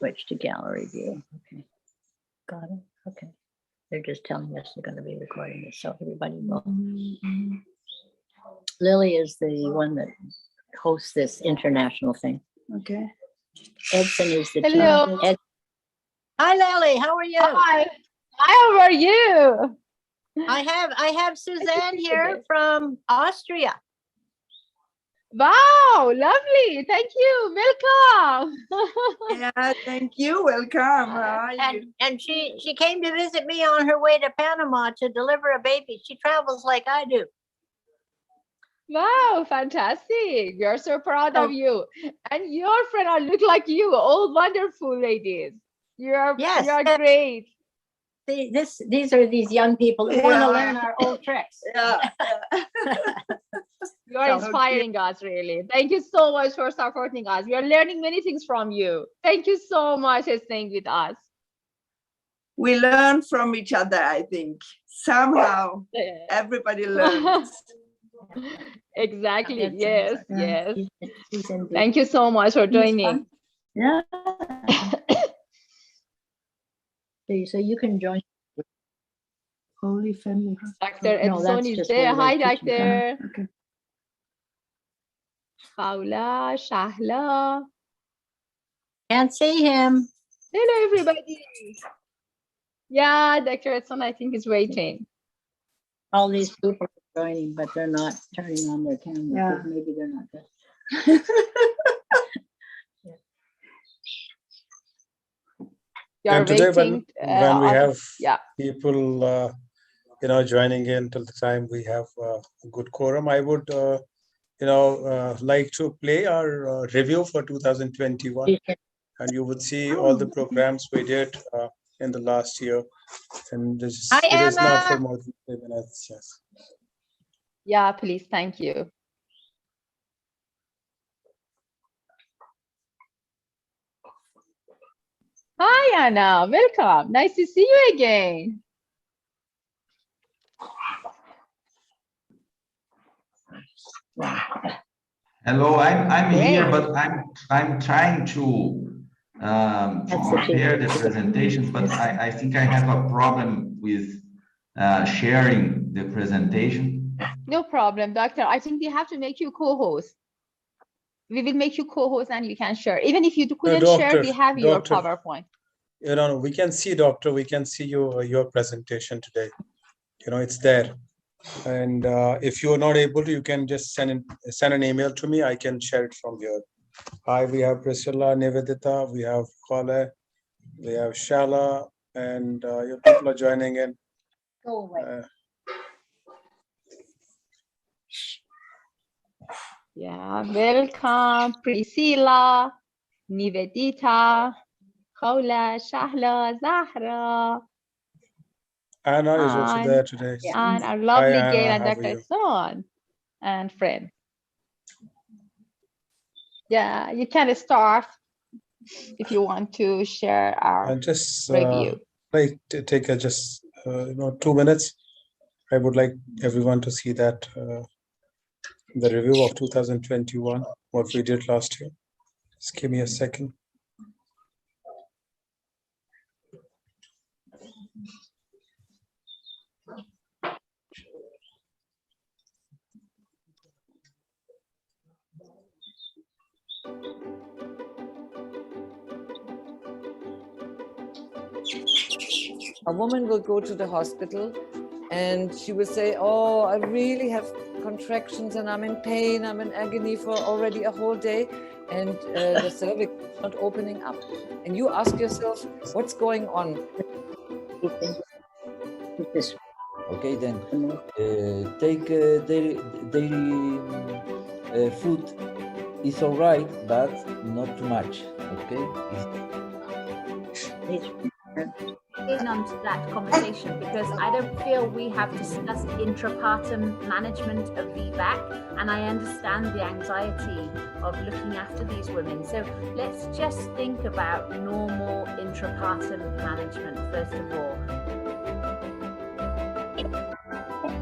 switch to gallery view. Okay, got it. Okay, they're just telling us they're going to be recording this, so everybody will. Lily is the one that hosts this international thing. Okay. Edson is the Hello. team. Hi, Lily. How are you? Hi. How are you? I have Suzanne here from Austria. Wow, lovely. Thank you. Welcome. Yeah, thank you. Welcome. How are you? And she came to visit me on her way to Panama to deliver a baby. She travels like I do. Wow, fantastic. We are so proud Oh. of you. And your friend are look like you, all wonderful ladies. You are great. See, these are these young people that want to Yeah. learn our old tricks. Yeah. You are inspiring us, really. Thank you so much for supporting us. We are learning many things from you. Thank you so much for staying with us. We learn from each other, I think. Somehow everybody learns. Exactly. That's- Yes. she's in the- Thank you so much for joining. Yeah. So you can join. Holy family. Dr. No, Edson that's is just there. where Hi, they're teaching. Doctor. Okay. Paula, Shahla. Can't see him. Hello, everybody. Yeah, Dr. Edson, I think, is waiting. All these people are joining, but they're not turning on their camera. Yeah. Because maybe they're not good. You are And today, waiting. when we have yeah. people, joining in till the time we have a good quorum, I would, like to play our review for 2021, and you would see all the programs we did in the last year, and it is not for more than 3 minutes. Yes. Yeah, please. Thank you. Hi, Anna. Welcome. Nice to see you again. Hello, I'm Great. here, but I'm trying to prepare the presentations, but I think I have a problem with sharing the presentation. No problem, Doctor. I think we have to make you co-host. We will make you co-host and you can share. Even if you couldn't share, we have your PowerPoint. We can see, Doctor, we can see your presentation today. It's there. And if you're not able to, you can just send an email to me. I can share it from here. Hi, we have Priscilla, Nivedita, we have Kale, we have Shala, and your people are joining in. Go away. Yeah, welcome, Priscilla, Nivedita, Khawla, Shahla, Zahra. Anna is also there today. And our lovely Hi, Gail Anna, and how are Dr. you? Son and friend. Yeah, you can start if you want to share our And just review. like to take just 2 minutes. I would like everyone to see that the review of 2021, what we did last year. Just give me a second. A woman will go to the hospital and she will say, oh, I really have contractions and I'm in pain, I'm in agony for already a whole day, and the cervix is not opening up. And you ask yourself, what's going on? Okay, then take daily food is all right, but not too much, okay? In onto that conversation, because I don't feel we have discussed intrapartum management of VBAC, and I understand the anxiety of looking after these women. So let's just think about normal intrapartum management first of all.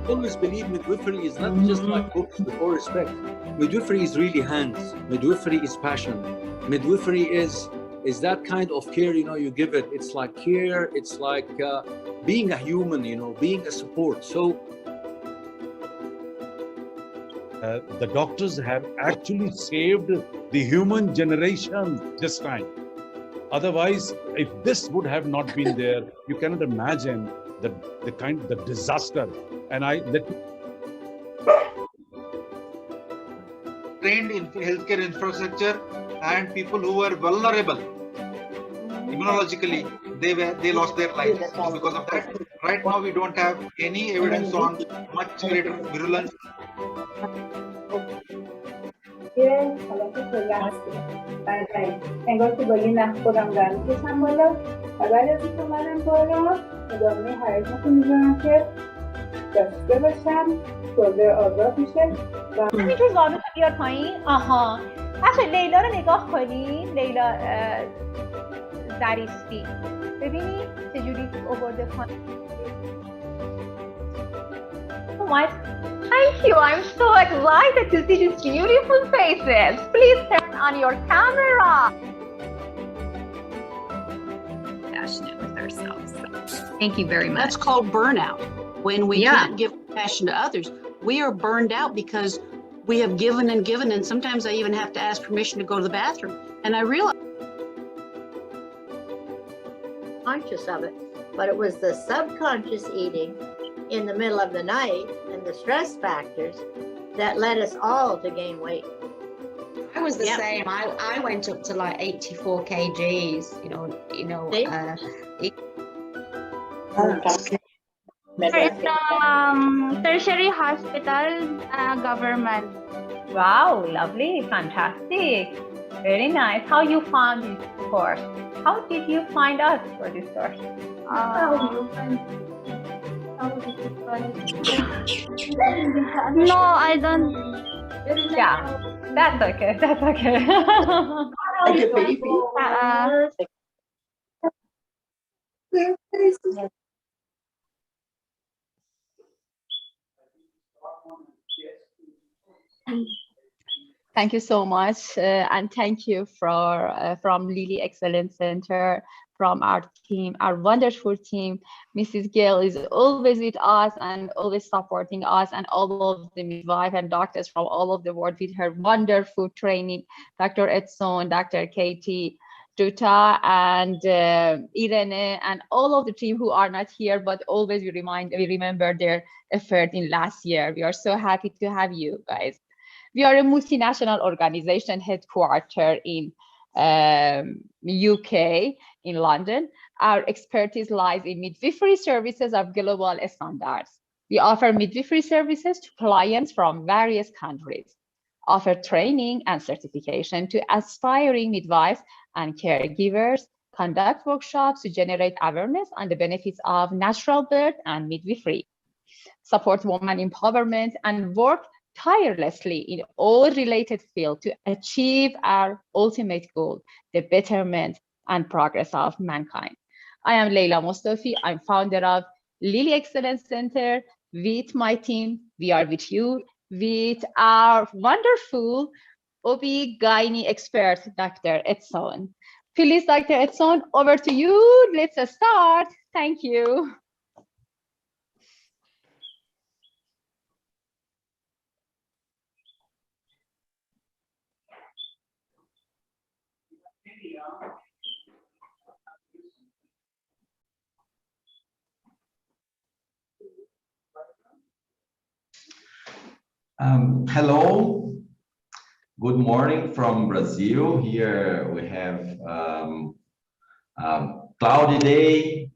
I always believe midwifery is not just like books, with all respect. Midwifery is really hands. Midwifery is passion. Midwifery is is that kind of care, you give it. It's like care, it's like being a human, being a support. So the doctors have actually saved the human generation this time. Otherwise, if this would have not been there, you cannot imagine the disaster. And trained in healthcare infrastructure and people who were vulnerable immunologically, they lost their lives. So because of that, right now we don't have any evidence on much greater virulence. انگار که با یه نخ خودم دارم میکشم بالا و بعد از اینکه اومدم بالا ادامه حرکت رو میذارم که داشته باشم شلدر آزاد میشه و همینجور زانو بیار پایین. آها بچه لیلا رو نگاه کنین. لیلا ظریفی ببینید چجوری آورده پایین. Oh my, thank you. I'm so excited to see these beautiful faces. Please turn on your camera. Passionate with ourselves. Thank you very much. That's called burnout. When we can't give compassion to others, we are burned out because we have given and given, and sometimes I even have to ask permission to go to the bathroom. And I realize conscious of it, but it was the subconscious eating in the middle of the night and the stress factors that led us all to gain weight. I was the same. I went up to like 84 kgs, tertiary hospital government. Wow, lovely, fantastic, very nice. How you found this course? How did you find us for this course? No, I don't. Yeah, that's okay. That's okay. Thank you so much, and thank you from Lily Excellence Center, from our team, our wonderful team. Mrs. Gill is always with us and always supporting us, and all of the midwife and doctors from all of the world with her wonderful training, Dr. Edson, Dr. Katie, Duta, and Irene, and all of the team who are not here, but always we remember their effort in last year. We are so happy to have you guys. We are a multinational organization headquartered in UK, in London. Our expertise lies in midwifery services of global standards. We offer midwifery services to clients from various countries, offer training and certification to aspiring midwives and caregivers, conduct workshops to generate awareness on the benefits of natural birth and midwifery, support women empowerment, and work tirelessly in all related fields to achieve our ultimate goal, the betterment and progress of mankind. I am Leila Mostafi. I'm founder of Lily Excellence Center. With my team, we are with you, with our wonderful OB/GYN expert, Dr. Edson. Please, Dr. Edson, over to you. Let's start. Thank you. Hello, good morning from Brazil. Here we have a cloudy day,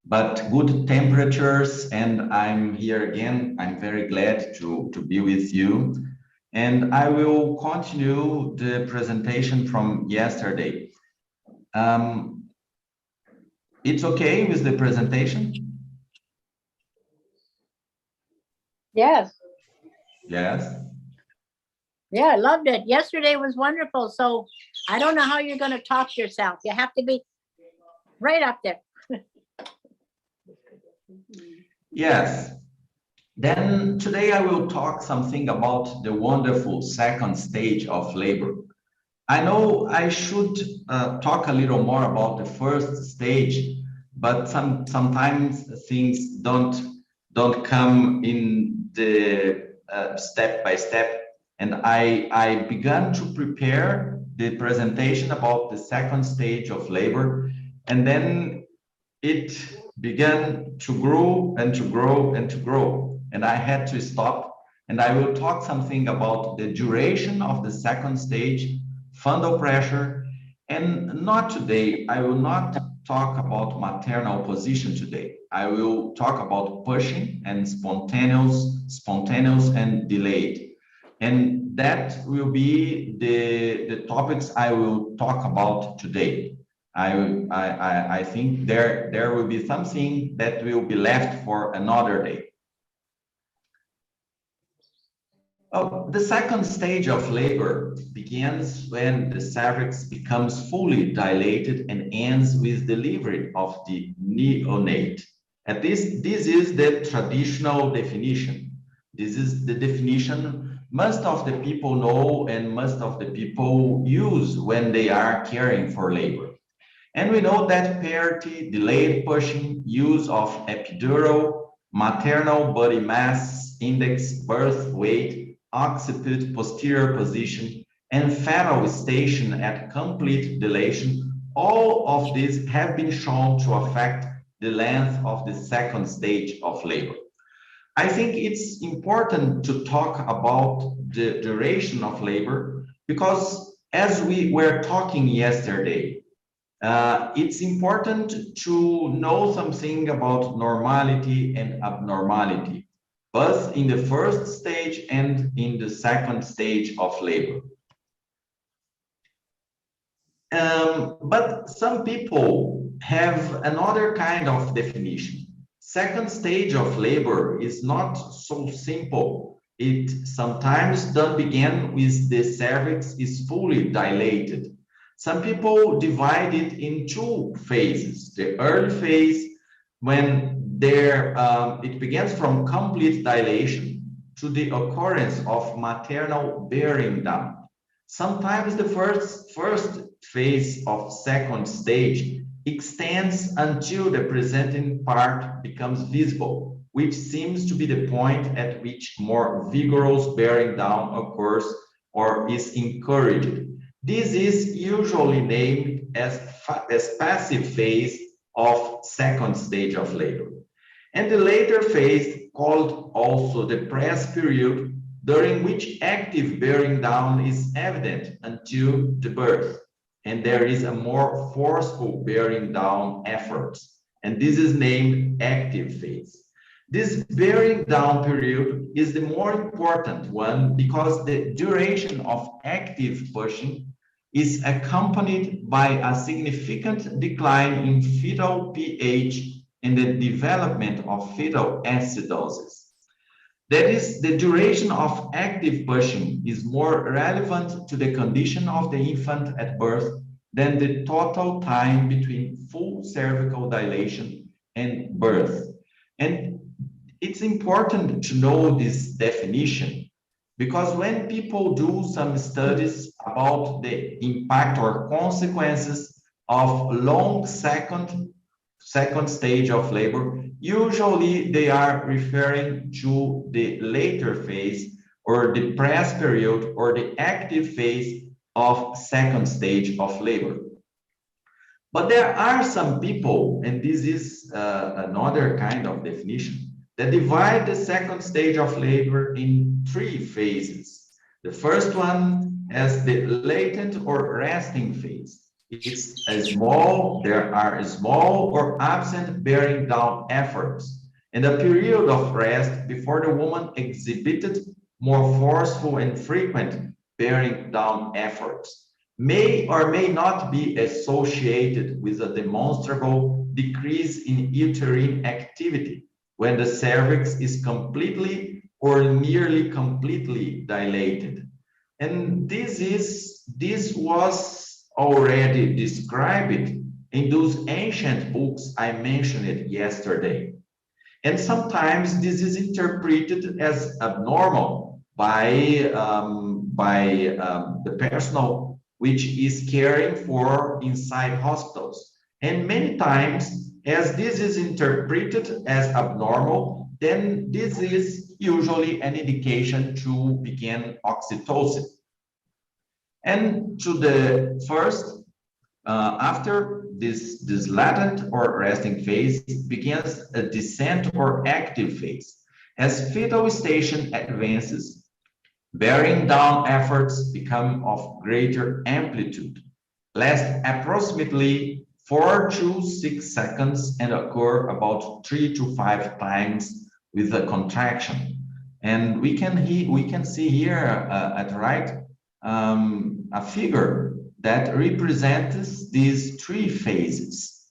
but good temperatures, and I'm here again. I'm very glad to be with you. And I will continue the presentation from yesterday. It's okay with the presentation? Yes. Yes. Yeah, I loved it. Yesterday was wonderful. So I don't know how you're going to top yourself. You have to be right up there. Yes. Then today I will talk something about the wonderful second stage of labor. I know I should talk a little more about the first stage, but sometimes things don't come in the step by step. And I began to prepare the presentation about the second stage of labor, and then it began to grow and to grow and to grow, and I had to stop. And I will talk something about the duration of the second stage, fundal pressure, and not today. I will not talk about maternal position today. I will talk about pushing and spontaneous and delayed. And that will be the topics I will talk about today. I think there will be something that will be left for another day. Oh, the second stage of labor begins when the cervix becomes fully dilated and ends with delivery of the neonate. And this is the traditional definition. This is the definition most of the people know and most of the people use when they are caring for labor. And we know that parity, delayed pushing, use of epidural, maternal body mass index, birth weight, occiput posterior position, and fetal station at complete dilation, all of these have been shown to affect the length of the second stage of labor. I think it's important to talk about the duration of labor because, as we were talking yesterday, it's important to know something about normality and abnormality, both in the first stage and in the second stage of labor. But some people have another kind of definition. Second stage of labor is not so simple. It sometimes does begin with the cervix is fully dilated. Some people divide it in two phases. The early phase, when it begins from complete dilation to the occurrence of maternal bearing down. Sometimes the first phase of second stage extends until the presenting part becomes visible, which seems to be the point at which more vigorous bearing down occurs or is encouraged. This is usually named as passive phase of second stage of labor. And the later phase, called also the press period, during which active bearing down is evident until the birth. And there is a more forceful bearing down effort. And this is named active phase. This bearing down period is the more important one because the duration of active pushing is accompanied by a significant decline in fetal pH and the development of fetal acidosis. That is, the duration of active pushing is more relevant to the condition of the infant at birth than the total time between full cervical dilation and birth. And it's important to know this definition because when people do some studies about the impact or consequences of long second stage of labor, usually they are referring to the later phase or the press period or the active phase of second stage of labor. But there are some people, and this is another kind of definition, that divide the second stage of labor in three phases. The first one as the latent or resting phase. It's there are small or absent bearing down efforts and a period of rest before the woman exhibited more forceful and frequent bearing down efforts. May or may not be associated with a demonstrable decrease in uterine activity when the cervix is completely or nearly completely dilated. And this was already described in those ancient books I mentioned yesterday. And sometimes this is interpreted as abnormal by the personal which is caring for inside hospitals. And many times, as this is interpreted as abnormal, then this is usually an indication to begin oxytocin. And to the first, after this latent or resting phase, begins a descent or active phase. As fetal station advances, bearing down efforts become of greater amplitude, last approximately 4 to 6 seconds and occur about 3 to 5 times with a contraction. And we can see here at the right a figure that represents these 3 phases.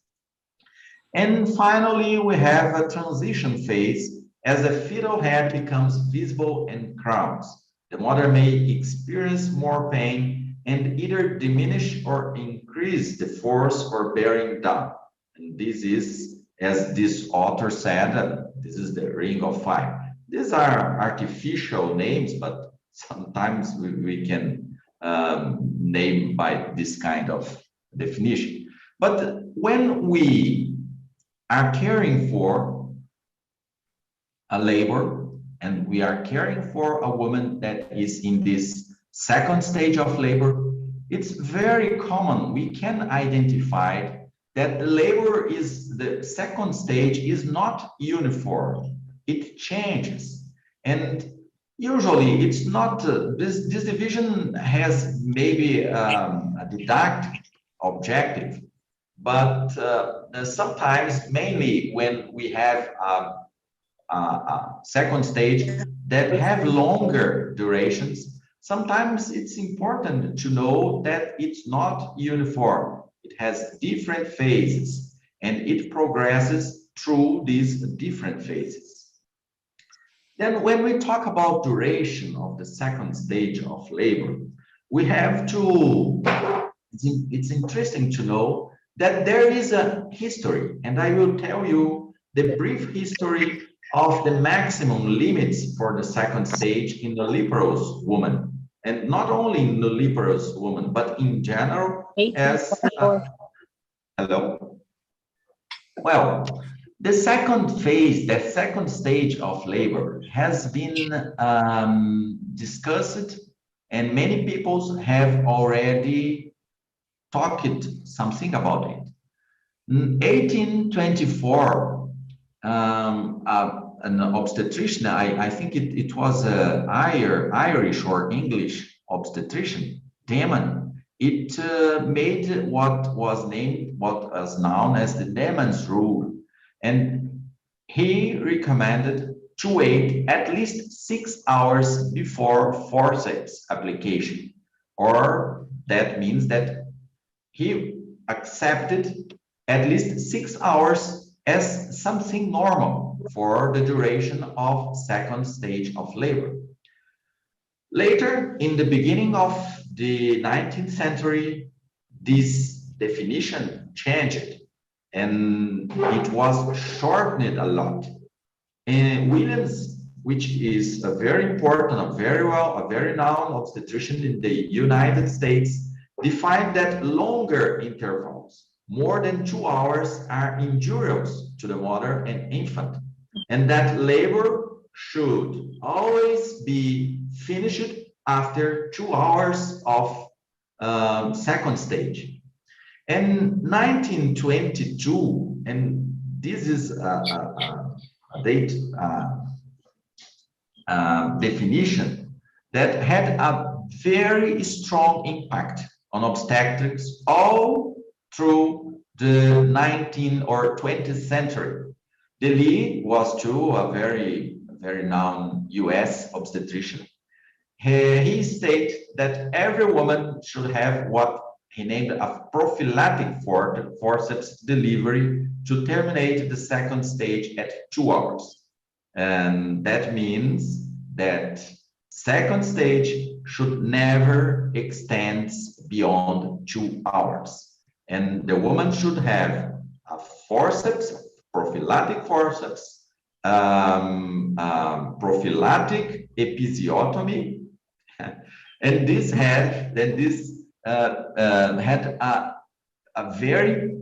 And finally, we have a transition phase as the fetal head becomes visible and crowns. The mother may experience more pain and either diminish or increase the force for bearing down. And this is, as this author said, this is the ring of fire. These are artificial names, but sometimes we can name by this kind of definition. But when we are caring for a labor and we are caring for a woman that is in this second stage of labor, it's very common. We can identify that the labor is, the second stage is not uniform. It changes. And usually it's not, this division has maybe a didactic objective, but sometimes, mainly when we have second stage that have longer durations, sometimes it's important to know that it's not uniform. It has different phases and it progresses through these different phases. Then when we talk about duration of the second stage of labor, we have to, it's interesting to know that there is a history, and I will tell you the brief history of the maximum limits for the second stage in nulliparous woman, and not only in nulliparous woman, but in general as hello. Well, the second phase, the second stage of labor has been discussed, and many people have already talked something about it. In 1824, an obstetrician, I think it was a Irish or English obstetrician, Damon. It made what was known as the Damon's rule, and he recommended to wait at least 6 hours before forceps application, or that means that he accepted at least 6 hours as something normal for the duration of second stage of labor. Later, in the beginning of the 19th century, this definition changed and it was shortened a lot. And Williams, which is a very important, a very known obstetrician in the United States, defined that longer intervals, more than 2 hours, are injurious to the mother and infant, and that labor should always be finished after 2 hours of second stage. And 1922, and this is a date definition that had a very strong impact on obstetrics all through the 19th or 20th century. LEC was too a very known US obstetrician. He stated that every woman should have what he named a prophylactic forceps delivery to terminate the second stage at 2 hours. And that means that second stage should never extend beyond 2 hours. And the woman should have a forceps, prophylactic forceps, prophylactic episiotomy, and this had a very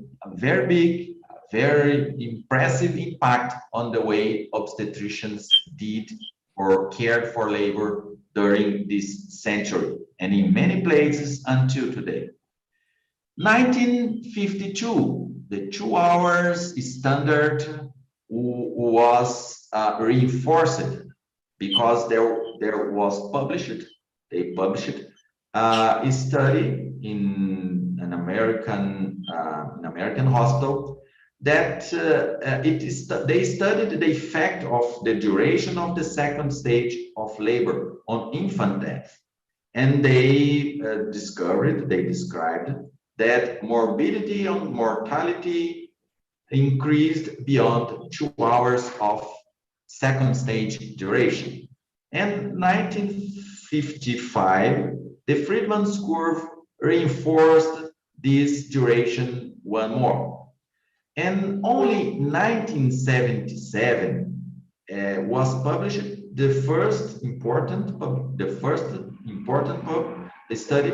big, very impressive impact on the way obstetricians did or cared for labor during this century, and in many places until today. 1952, the 2 hours standard was reinforced because there was they published a study in an American hospital that they studied the effect of the duration of the second stage of labor on infant death, and they described that morbidity and mortality increased beyond 2 hours of second stage duration. And 1955, the Friedmans Curve reinforced this duration one more. And only 1977 was published the first important study,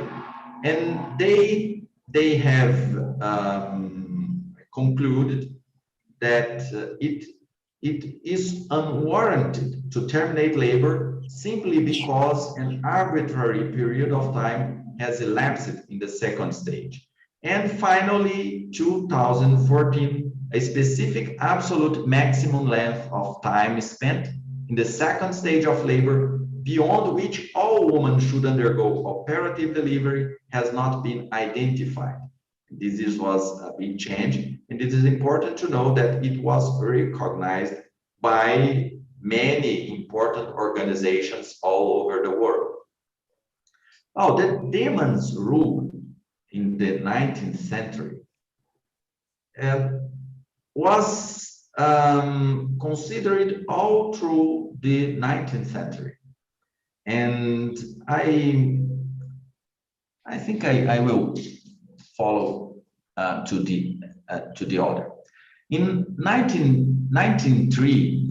and they have concluded that it is unwarranted to terminate labor simply because an arbitrary period of time has elapsed in the second stage. And finally, 2014, a specific absolute maximum length of time spent in the second stage of labor beyond which all women should undergo operative delivery has not been identified. This was a big change, and it is important to know that it was recognized by many important organizations all over the world. Oh, the Demons rule in the 19th century was considered all through the 19th century. And I think I will follow to the order. In 1903,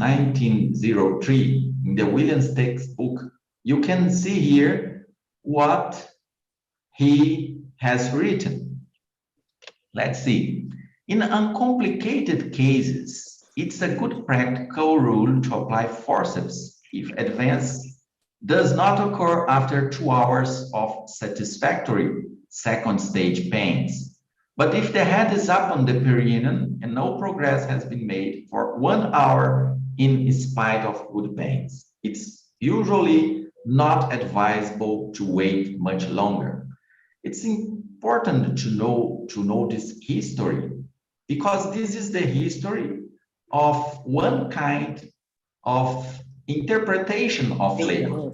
in the Williams textbook, you can see here what he has written. Let's see. In uncomplicated cases, it's a good practical rule to apply forceps if advance does not occur after 2 hours of satisfactory second stage pains. But if the head is up on the perineum and no progress has been made for 1 hour in spite of good pains, it's usually not advisable to wait much longer. It's important to know this history, because this is the history of one kind of interpretation of labor,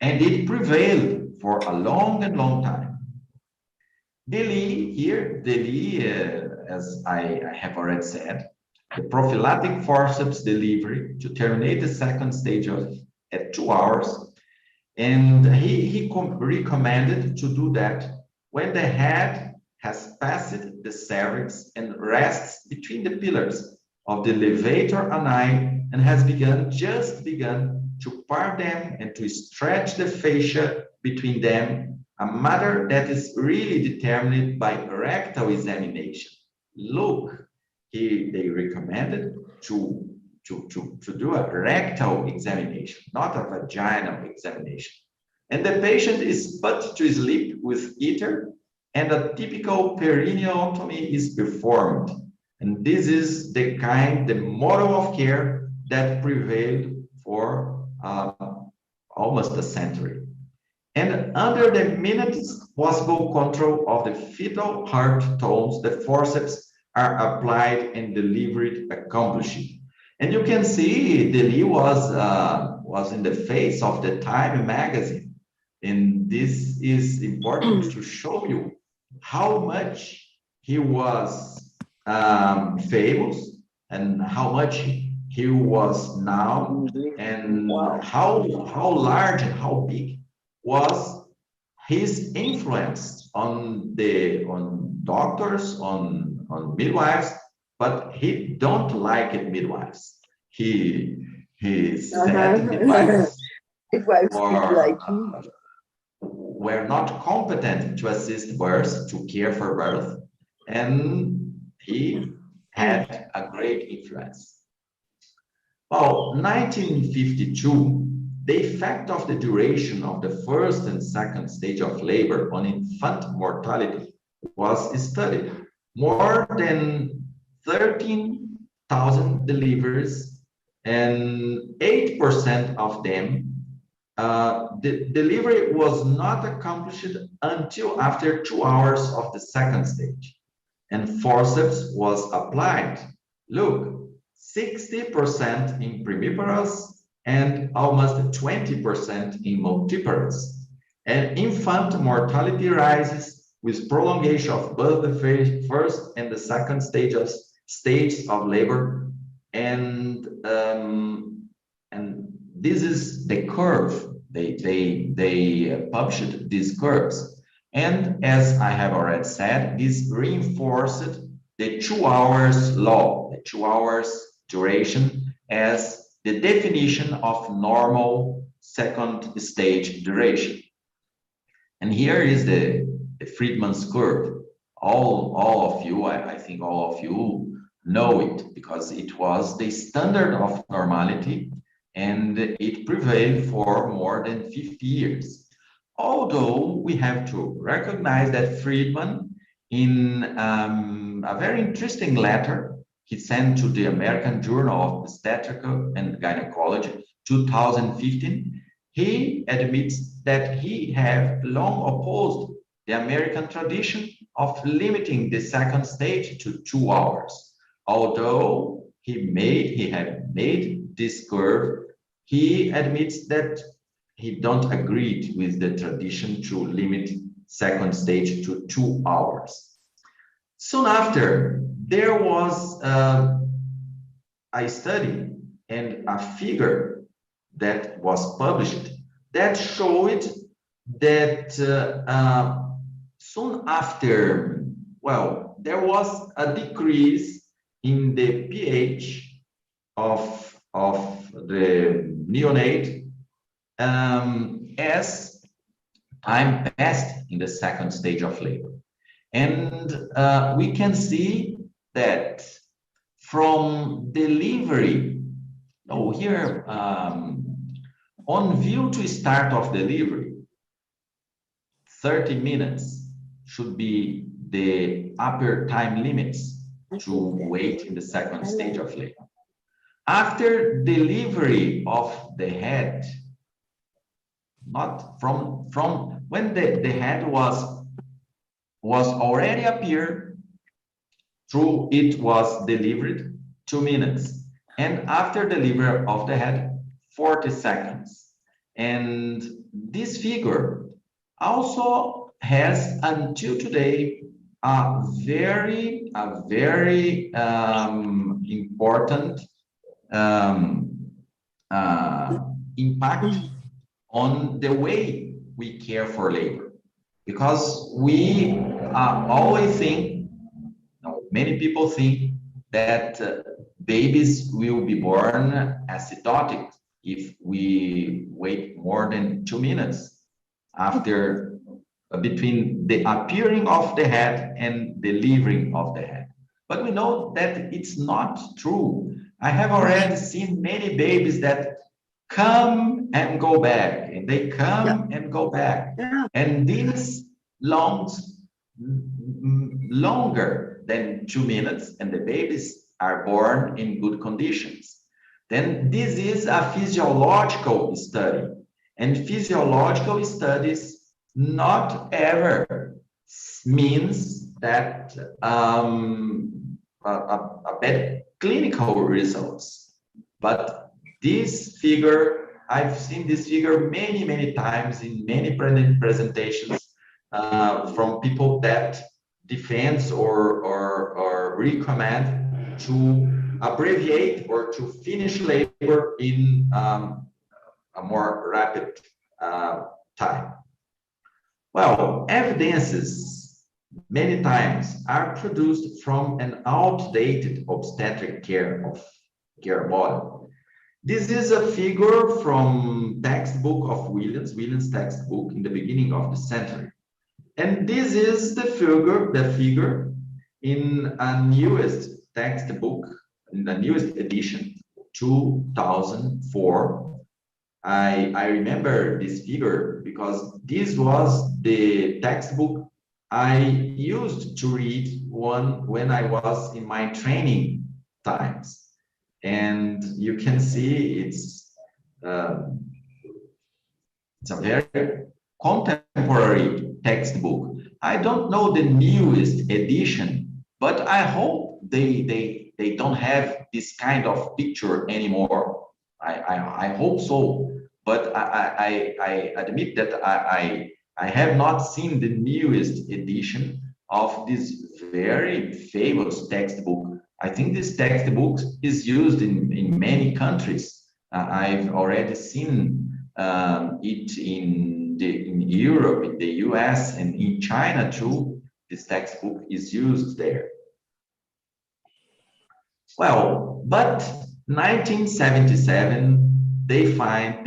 and it prevailed for a long time. As I have already said, the prophylactic forceps delivery to terminate the second stage at 2 hours, and he recommended to do that when the head has passed the cervix and rests between the pillars of the levator ani and has just begun to part them and to stretch the fascia between them, a matter that is really determined by rectal examination. Look, they recommended to do a rectal examination, not a vaginal examination. And the patient is put to sleep with ether, and a typical perineotomy is performed. And this is the model of care that prevailed for almost a century. And under the minutest possible control of the fetal heart tones, the forceps are applied and delivered accomplished. And you can see Deli was in the face of the Time magazine. And this is important to show you how much he was famous and how much he was known, and how large and how big was his influence on doctors, on midwives. But he don't like it, midwives. He said midwives were not competent to assist birth, to care for birth, and he had a great influence. Well, 1952, the effect of the duration of the first and second stage of labor on infant mortality was studied. More than 13,000 deliveries, and 8% of them, the delivery was not accomplished until after 2 hours of the second stage, and forceps was applied. Look, 60% in primiparous and almost 20% in multiparous. And infant mortality rises with prolongation of both the first and the second stages of labor, and this is the curve. They published these curves, and as I have already said, this reinforced the 2 hours law, the 2 hours duration, as the definition of normal second stage duration. And here is the Friedmans Curve. All of you, I think all of you know it, because it was the standard of normality, and it prevailed for more than 50 years. Although we have to recognize that Friedman, in a very interesting letter he sent to the American Journal of Obstetrics and Gynecology, 2015, he admits that he had long opposed the American tradition of limiting the second stage to 2 hours. Although he had made this curve, he admits that he don't agree with the tradition to limit second stage to 2 hours. Soon after, there was a study and a figure that was published that showed that soon after, well, there was a decrease in the pH of the neonate as time passed in the second stage of labor. And we can see that from delivery, here, on view to start of delivery, 30 minutes should be the upper time limits to wait in the second stage of labor. After delivery of the head, not from when the head was already appeared, through it was delivered, 2 minutes, and after delivery of the head, 40 seconds. And this figure also has until today a very important impact on the way we care for labor, because we always think, many people think that babies will be born asymptotic if we wait more than 2 minutes after between the appearing of the head and delivering of the head. But we know that it's not true. I have already seen many babies that come and go back, and they come and go back. And this longer than 2 minutes, and the babies are born in good conditions. Then this is a physiological study, and physiological studies not ever means that a bad clinical results. But this figure, I've seen this figure many times in many presentations from people that defends or recommend to abbreviate or to finish labor in a more rapid time. Well, evidences many times are produced from an outdated obstetric care model. This is a figure from textbook of Williams textbook in the beginning of the century. And this is the figure in a newest textbook, in the newest edition, 2004. I remember this figure because this was the textbook I used to read when I was in my training times. And you can see it's a very contemporary textbook. I don't know the newest edition, but I hope they don't have this kind of picture anymore. I hope so, but I admit that I have not seen the newest edition of this very famous textbook. I think this textbook is used in many countries. I've already seen it in Europe, in the US, and in China too. This textbook is used there. Well, but 1977, they found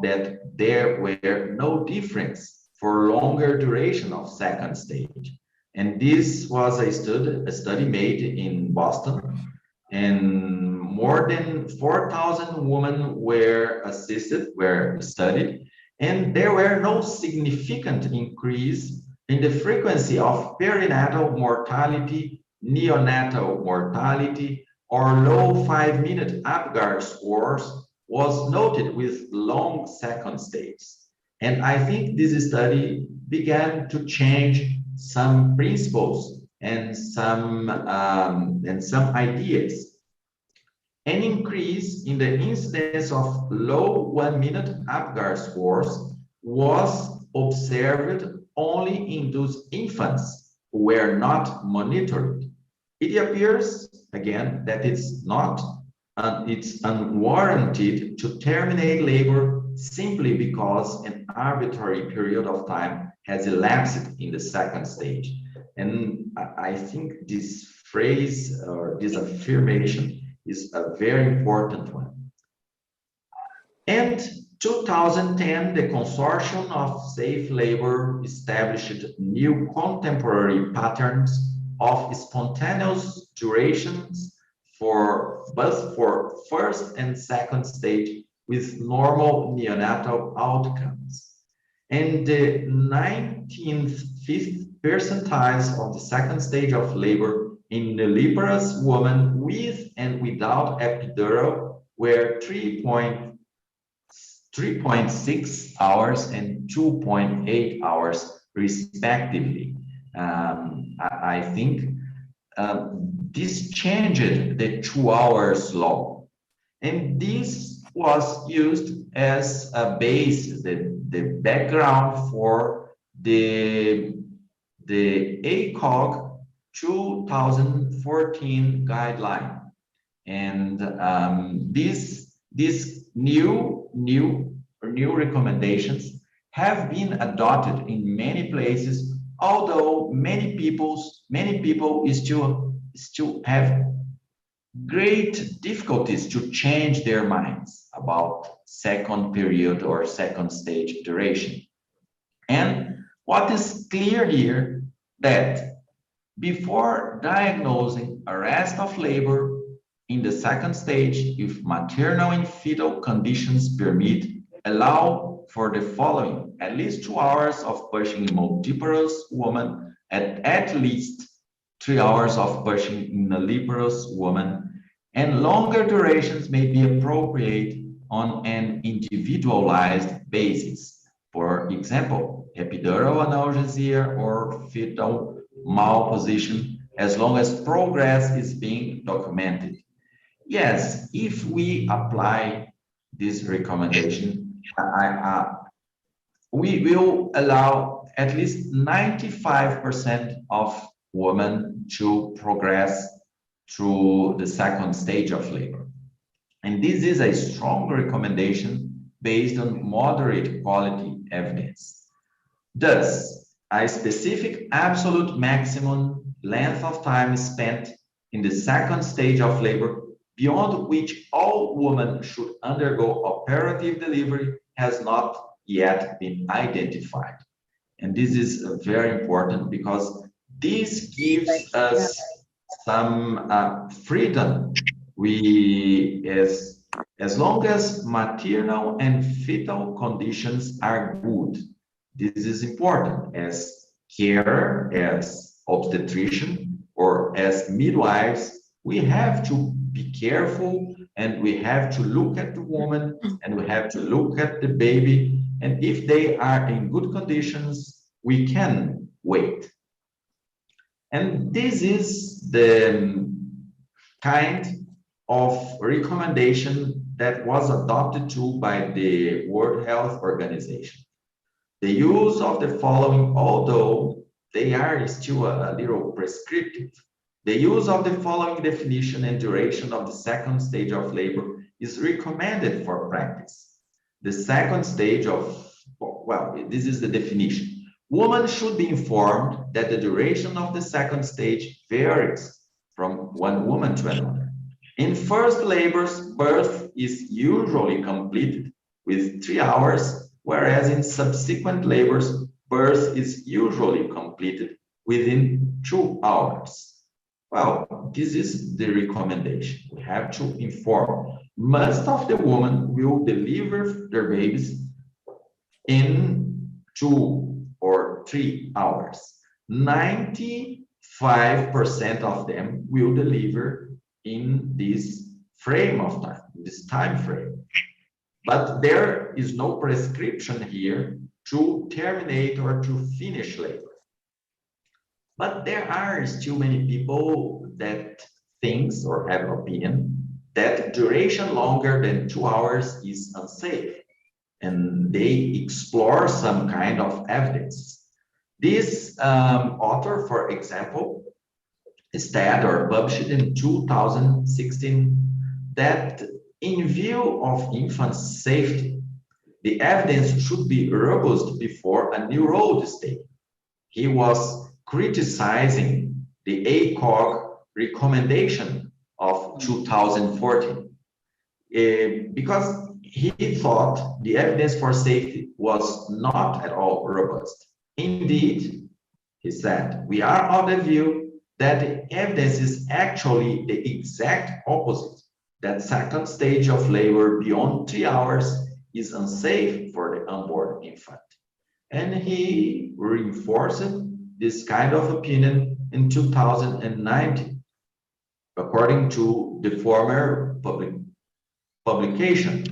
that there were no difference for longer duration of second stage. And this was a study made in Boston, and more than 4,000 women were studied, and there were no significant increase in the frequency of perinatal mortality, neonatal mortality, or low 5-minute Apgar scores was noted with long second stages. And I think this study began to change some principles and some ideas. An increase in the incidence of low 1-minute Apgar scores was observed only in those infants who were not monitored. It appears, again, that it's unwarranted to terminate labor simply because an arbitrary period of time has elapsed in the second stage. And I think this phrase or this affirmation is a very important one. And 2010, the Consortium of Safe Labor established new contemporary patterns of spontaneous durations for both for first and second stage with normal neonatal outcomes. And the 19th percentiles of the second stage of labor in nulliparous women with and without epidural were 3.6 hours and 2.8 hours respectively. I think this changed the 2 hours law, and this was used as a base, the background for the ACOG 2014 guideline. And these new recommendations have been adopted in many places, although many people still have great difficulties to change their minds about second period or second stage duration. And what is clear here, that before diagnosing arrest of labor in the second stage, if maternal and fetal conditions permit, allow for the following: at least 2 hours of pushing in multiparous woman, at least 3 hours of pushing in nulliparous woman, and longer durations may be appropriate on an individualized basis. For example, epidural analgesia or fetal malposition, as long as progress is being documented. Yes, if we apply this recommendation, we will allow at least 95% of women to progress through the second stage of labor. And this is a strong recommendation based on moderate quality evidence. Thus, a specific absolute maximum length of time spent in the second stage of labor beyond which all women should undergo operative delivery has not yet been identified. And this is very important because this gives us some freedom. As long as maternal and fetal conditions are good, this is important as care, as obstetrician, or as midwives. We have to be careful, and we have to look at the woman, and we have to look at the baby. And if they are in good conditions, we can wait. And this is the kind of recommendation that was adopted to by the World Health Organization. The use of the following, although they are still a little prescriptive, the use of the following definition and duration of the second stage of labor is recommended for practice. The second stage of, well, this is the definition. Women should be informed that the duration of the second stage varies from one woman to another. In first labors, birth is usually completed with 3 hours, whereas in subsequent labors, birth is usually completed within 2 hours. Well, this is the recommendation. We have to inform. Most of the women will deliver their babies in 2 or 3 hours. 95% of them will deliver in this frame of time, this time frame. But there is no prescription here to terminate or to finish labor. But there are still many people that thinks or have opinion that duration longer than 2 hours is unsafe, and they explore some kind of evidence. This author, for example, studied or published in 2016 that in view of infant safety, the evidence should be robust before a new road is taken. He was criticizing the ACOG recommendation of 2014 because he thought the evidence for safety was not at all robust. Indeed, he said, we are of the view that the evidence is actually the exact opposite, that second stage of labor beyond 3 hours is unsafe for the unborn infant. And he reinforced this kind of opinion in 2019, according to the former publication.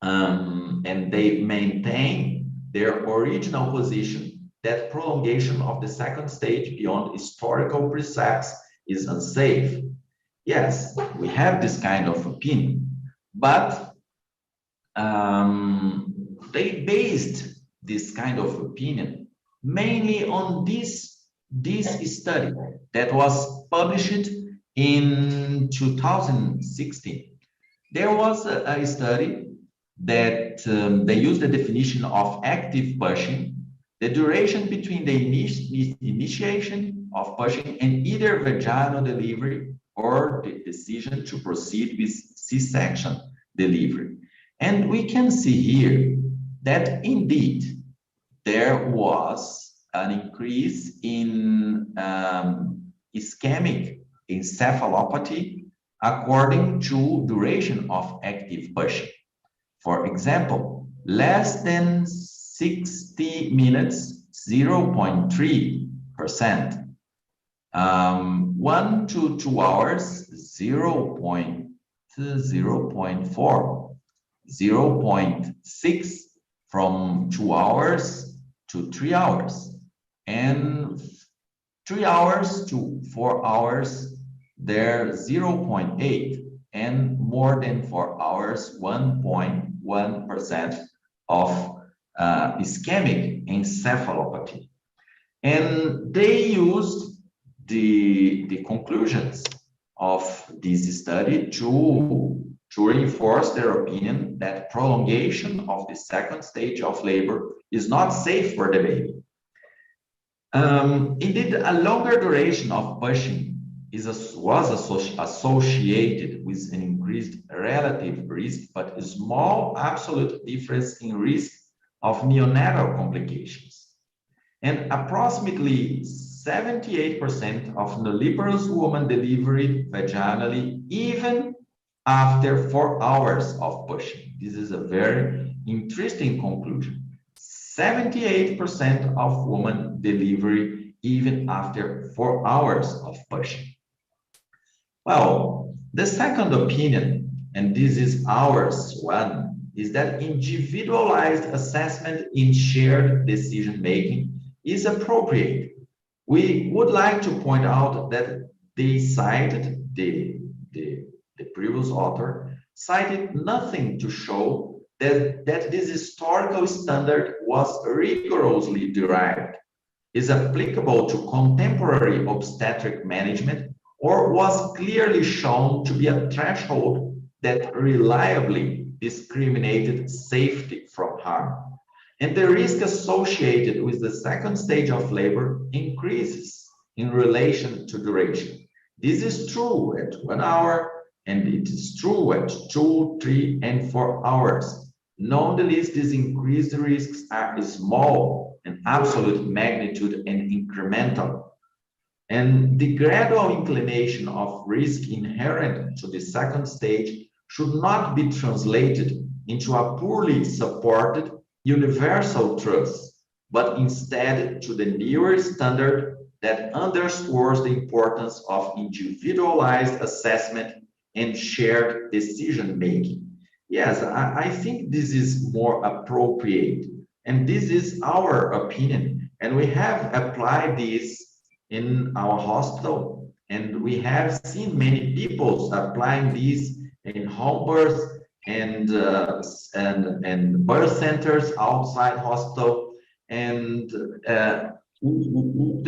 And they maintain their original position that prolongation of the second stage beyond historical precepts is unsafe. Yes, we have this kind of opinion, but they based this kind of opinion mainly on this study that was published in 2016. There was a study that they used the definition of active pushing, the duration between the initiation of pushing and either vaginal delivery or the decision to proceed with C-section delivery. And we can see here that indeed there was an increase in ischemic encephalopathy according to duration of active pushing. For example, less than 60 minutes, 0.3%. 1 to 2 hours, 0.4, 0.6 from 2 hours to 3 hours, and 3 hours to 4 hours, they're 0.8, and more than 4 hours, 1.1% of ischemic encephalopathy. And they used the conclusions of this study to reinforce their opinion that prolongation of the second stage of labor is not safe for the baby. Indeed, a longer duration of pushing was associated with an increased relative risk, but a small absolute difference in risk of neonatal complications. And approximately 78% of nulliparous women delivered vaginally even after 4 hours of pushing. This is a very interesting conclusion. 78% of women deliver even after 4 hours of pushing. Well, the second opinion, and this is ours one, is that individualized assessment in shared decision-making is appropriate. We would like to point out that they cited, the previous author, cited nothing to show that this historical standard was rigorously derived, is applicable to contemporary obstetric management, or was clearly shown to be a threshold that reliably discriminated safety from harm. And the risk associated with the second stage of labor increases in relation to duration. This is true at 1 hour, and it is true at 2, 3, and 4 hours. Nonetheless, these increased risks are small in absolute magnitude and incremental. And the gradual inclination of risk inherent to the second stage should not be translated into a poorly supported universal truth, but instead to the newer standard that underscores the importance of individualized assessment and shared decision-making. Yes, I think this is more appropriate, and this is our opinion, and we have applied this in our hospital, and we have seen many people applying this in home birth and birth centers outside hospital. And the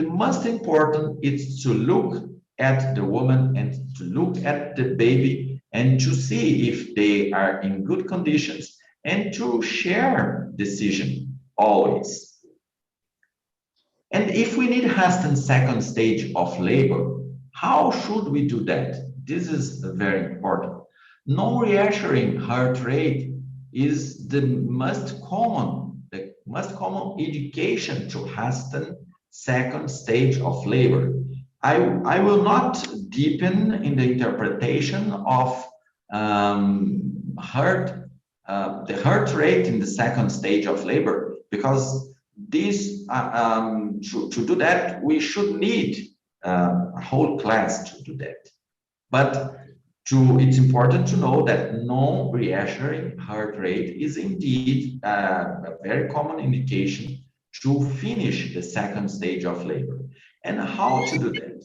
most important is to look at the woman and to look at the baby and to see if they are in good conditions and to share decision always. And if we need Hasten's second stage of labor, how should we do that? This is very important. Non-reassuring heart rate is the most common indication to Hasten second stage of labor. I will not deepen in the interpretation of the heart rate in the second stage of labor, because this to do that we should need a whole class to do that. But it's important to know that non-reassuring heart rate is indeed a very common indication to finish the second stage of labor. And how to do that?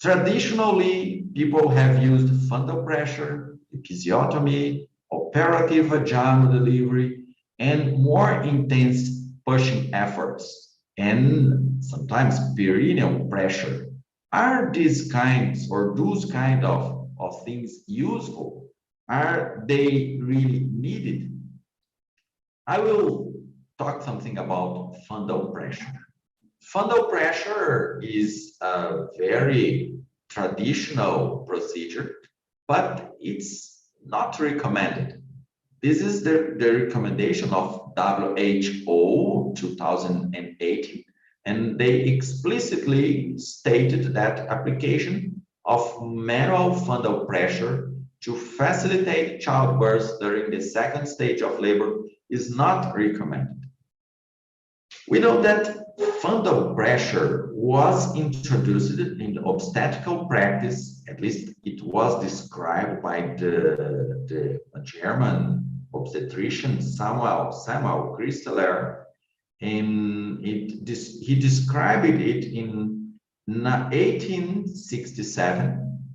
Traditionally, people have used fundal pressure, episiotomy, operative vaginal delivery, and more intense pushing efforts, and sometimes perineal pressure. Are these kinds or those kind of things useful? Are they really needed? I will talk something about fundal pressure. Fundal pressure is a very traditional procedure, but it's not recommended. This is the recommendation of WHO 2018, and they explicitly stated that application of manual fundal pressure to facilitate childbirth during the second stage of labor is not recommended. We know that fundal pressure was introduced in obstetrical practice, at least it was described by the German obstetrician Samuel Christeler, and he described it in 1867,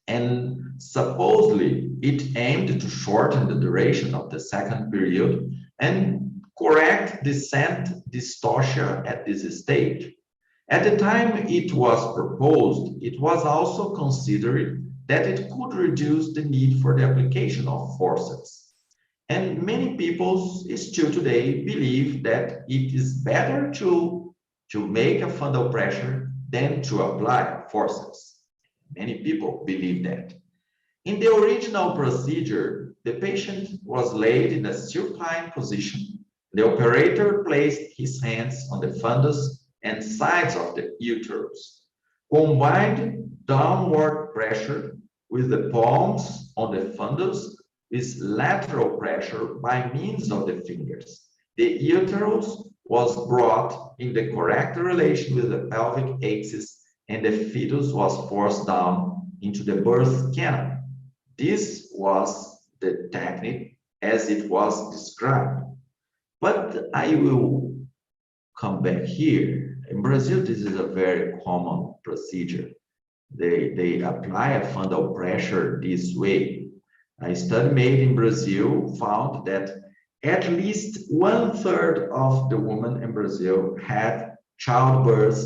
and supposedly it aimed to shorten the duration of the second period and correct descent dystocia at this stage. At the time it was proposed, it was also considered that it could reduce the need for the application of forceps. And many people still today believe that it is better to make a fundal pressure than to apply forceps. Many people believe that. In the original procedure, the patient was laid in a supine position. The operator placed his hands on the fundus and sides of the uterus, combined downward pressure with the palms on the fundus with lateral pressure by means of the fingers. The uterus was brought in the correct relation with the pelvic axis, and the fetus was forced down into the birth canal. This was the technique as it was described. But I will come back here. In Brazil, this is a very common procedure. They apply a fundal pressure this way. A study made in Brazil found that at least 1/3 of the women in Brazil had childbirth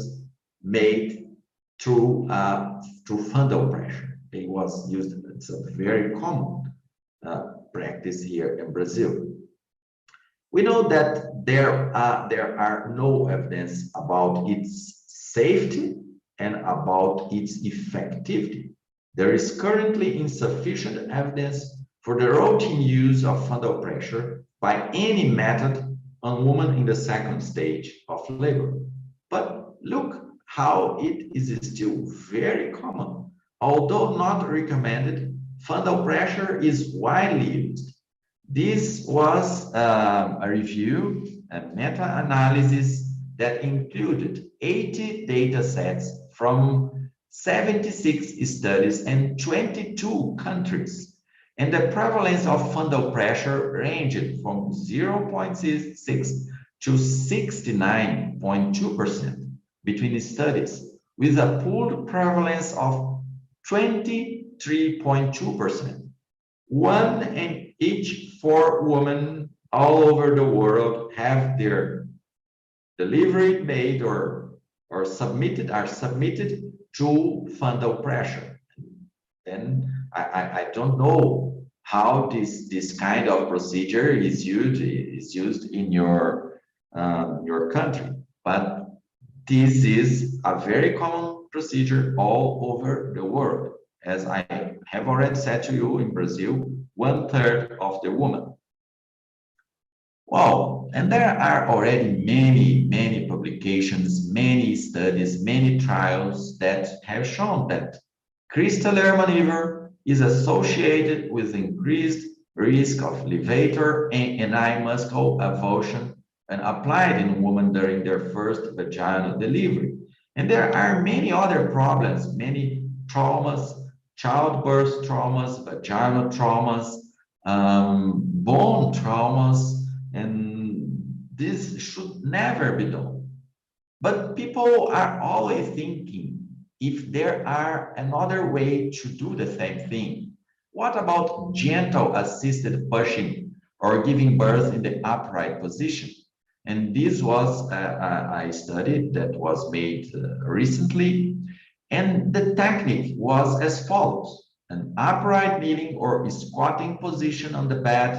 made through fundal pressure. It was used, it's a very common practice here in Brazil. We know that there are no evidence about its safety and about its effectivity. There is currently insufficient evidence for the routine use of fundal pressure by any method on women in the second stage of labor. But look how it is still very common. Although not recommended, fundal pressure is widely used. This was a review, a meta-analysis that included 80 data sets from 76 studies in 22 countries. And the prevalence of fundal pressure ranged from 0.6 to 69.2% between studies, with a pooled prevalence of 23.2%. 1 in each 4 women all over the world have their delivery made or are submitted to fundal pressure. Then I don't know how this kind of procedure is used in your country, but this is a very common procedure all over the world. As I have already said to you, in Brazil, 1/3 of the women. Wow, and there are already many publications, many studies, many trials that have shown that crystalline maneuver is associated with increased risk of levator and inner muscle avulsion and applied in women during their first vaginal delivery. And there are many other problems, many traumas, childbirth traumas, vaginal traumas, bone traumas, and this should never be done. But people are always thinking if there are another way to do the same thing. What about gentle assisted pushing or giving birth in the upright position? And this was a study that was made recently. And the technique was as follows: an upright kneeling or squatting position on the bed.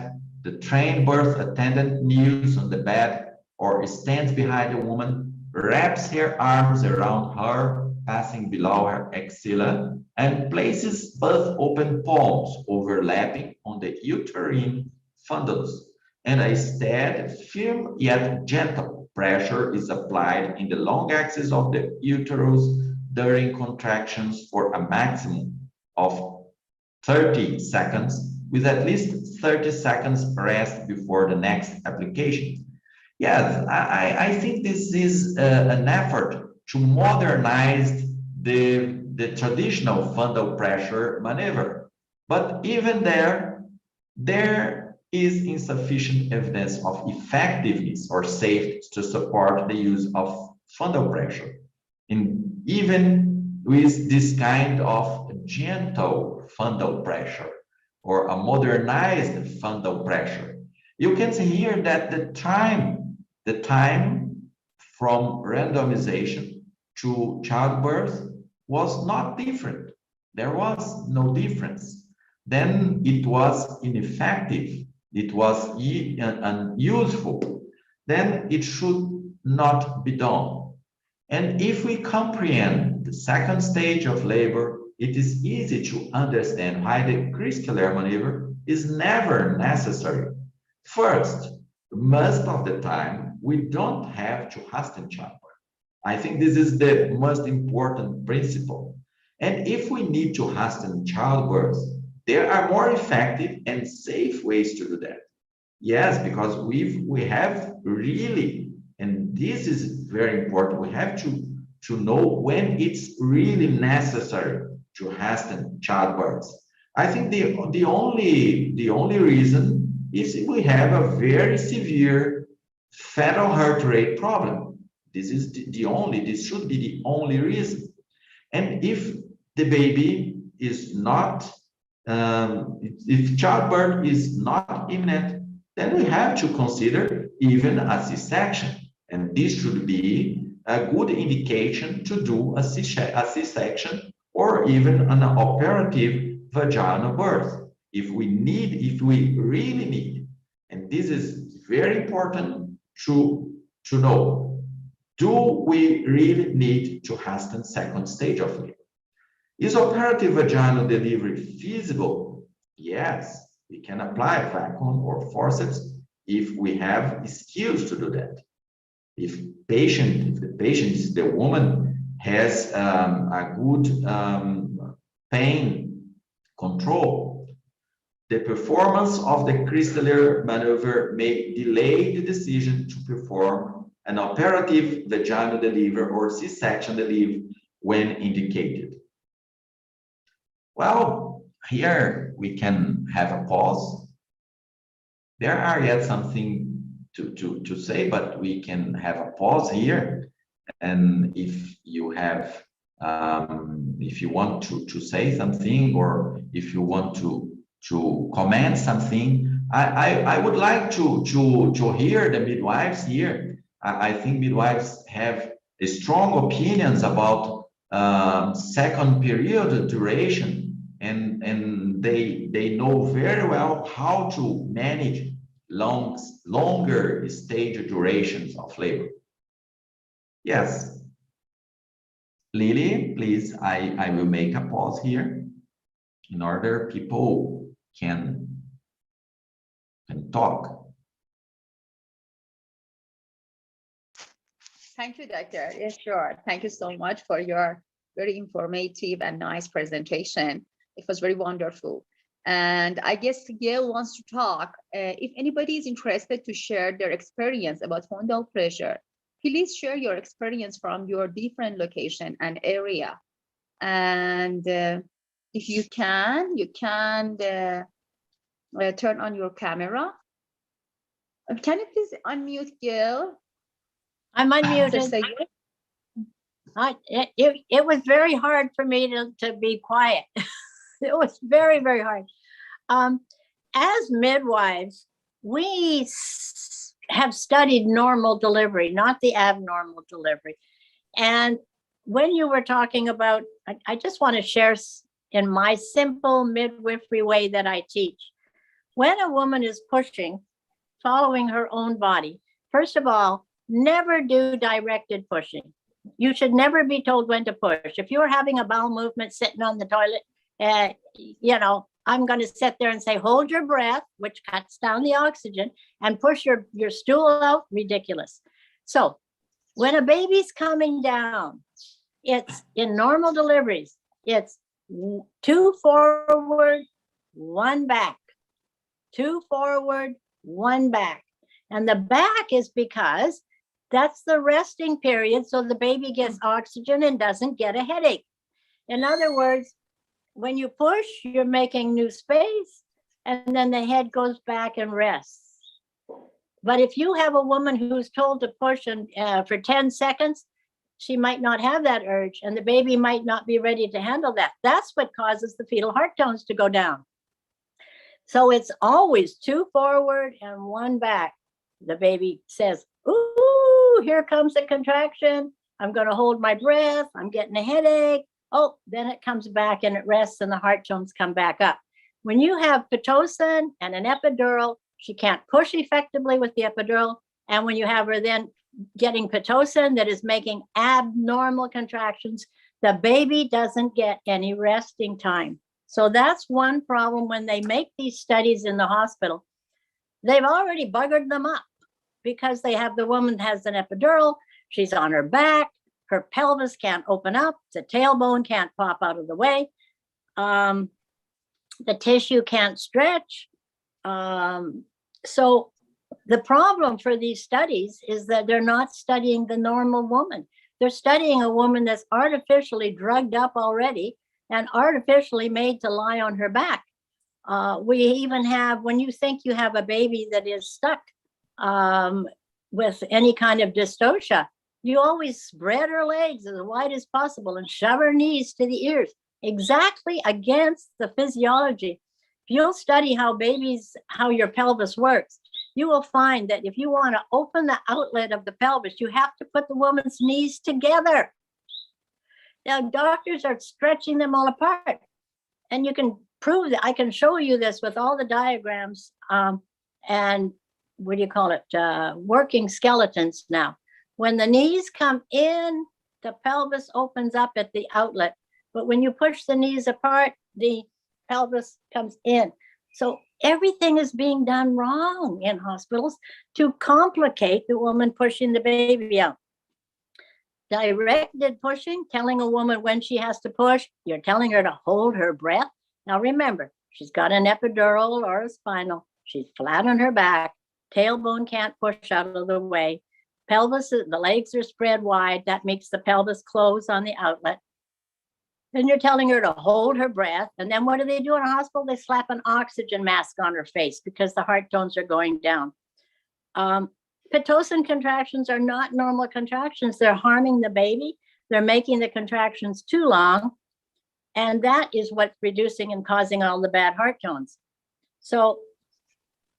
The trained birth attendant kneels on the bed or stands behind the woman, wraps her arms around her, passing below her axilla, and places both open palms overlapping on the uterine fundus. And a steady, firm yet gentle pressure is applied in the long axis of the uterus during contractions for a maximum of 30 seconds, with at least 30 seconds rest before the next application. Yes, I think this is an effort to modernize the traditional fundal pressure maneuver. But even there is insufficient evidence of effectiveness or safety to support the use of fundal pressure. Even with this kind of gentle fundal pressure or a modernized fundal pressure, you can see here that the time from randomization to childbirth was not different. There was no difference. Then it was ineffective. It was unuseful. Then it should not be done. And if we comprehend the second stage of labor, it is easy to understand why the crystalline maneuver is never necessary. First, most of the time, we don't have to hasten childbirth. I think this is the most important principle. And if we need to hasten childbirth, there are more effective and safe ways to do that. Yes, because we have really, and this is very important, we have to know when it's really necessary to hasten childbirth. I think the only reason is if we have a very severe fetal heart rate problem. This is this should be the only reason. And if the baby is not, if childbirth is not imminent, then we have to consider even a C-section. And this should be a good indication to do a C-section or even an operative vaginal birth if we really need. And this is very important to know. Do we really need to hasten second stage of labor? Is operative vaginal delivery feasible? Yes, we can apply vacuum or forceps if we have skills to do that. If the patient, the woman has a good pain control, the performance of the crystalline maneuver may delay the decision to perform an operative vaginal delivery or C-section delivery when indicated. Well, here we can have a pause. There are yet something to say, but we can have a pause here. And if you have, if you want to say something, or if you want to comment something, I would like to hear the midwives here. I think midwives have strong opinions about second period duration, and they know very well how to manage longer stage durations of labor. Yes, Lily, please, I will make a pause here in order people can talk. Thank you, Doctor. Yes, sure. Thank you so much for your very informative and nice presentation. It was very wonderful. And I guess Gail wants to talk. If anybody is interested to share their experience about fundal pressure, please share your experience from your different location and area. And if you can turn on your camera. Can you please unmute Gail? I'm unmuted. It was very hard for me to be quiet. It was very, very hard. As midwives, we have studied normal delivery, not the abnormal delivery. And when you were talking about, I just want to share in my simple midwifery way that I teach. When a woman is pushing, following her own body, first of all, never do directed pushing. You should never be told when to push. If you're having a bowel movement sitting on the toilet, I'm going to sit there and say, hold your breath, which cuts down the oxygen, and push your stool out. Ridiculous. So when a baby's coming down, it's in normal deliveries, it's 2 forward, 1 back, 2 forward, 1 back. And the back is because that's the resting period, so the baby gets oxygen and doesn't get a headache. In other words, when you push, you're making new space, and then the head goes back and rests. But if you have a woman who's told to push for 10 seconds, she might not have that urge, and the baby might not be ready to handle that. That's what causes the fetal heart tones to go down. So it's always 2 forward and 1 back. The baby says, ooh, here comes a contraction. I'm going to hold my breath. I'm getting a headache. Oh, then it comes back and it rests and the heart tones come back up. When you have Pitocin and an epidural, she can't push effectively with the epidural. And when you have her then getting Pitocin that is making abnormal contractions, the baby doesn't get any resting time. So that's one problem when they make these studies in the hospital. They've already buggered them up because they have the woman has an epidural, she's on her back, her pelvis can't open up, the tailbone can't pop out of the way, the tissue can't stretch. So the problem for these studies is that they're not studying the normal woman. They're studying a woman that's artificially drugged up already and artificially made to lie on her back. We even have, when you think you have a baby that is stuck with any kind of dystocia, you always spread her legs as wide as possible and shove her knees to the ears, exactly against the physiology. If you'll study how your pelvis works, you will find that if you want to open the outlet of the pelvis, you have to put the woman's knees together. Now, doctors are stretching them all apart. And you can prove that. I can show you this with all the diagrams and what do you call it? Working skeletons now. When the knees come in, the pelvis opens up at the outlet. But when you push the knees apart, the pelvis comes in. So everything is being done wrong in hospitals to complicate the woman pushing the baby out. Directed pushing, telling a woman when she has to push, you're telling her to hold her breath. Now remember, she's got an epidural or a spinal. She's flat on her back. Tailbone can't push out of the way. Pelvis, the legs are spread wide. That makes the pelvis close on the outlet. Then you're telling her to hold her breath. And then what do they do in a hospital? They slap an oxygen mask on her face because the heart tones are going down. Pitocin contractions are not normal contractions. They're harming the baby. They're making the contractions too long. And that is what's reducing and causing all the bad heart tones. So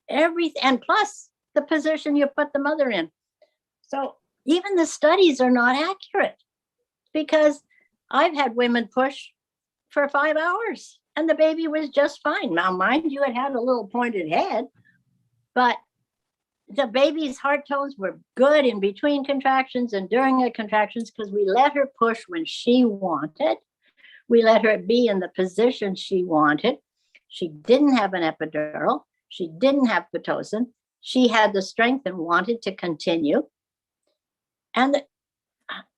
everything, and plus the position you put the mother in. So even the studies are not accurate because I've had women push for 5 hours and the baby was just fine. Now, mind you, it had a little pointed head, but the baby's heart tones were good in between contractions and during the contractions because we let her push when she wanted. We let her be in the position she wanted. She didn't have an epidural. She didn't have Pitocin. She had the strength and wanted to continue. And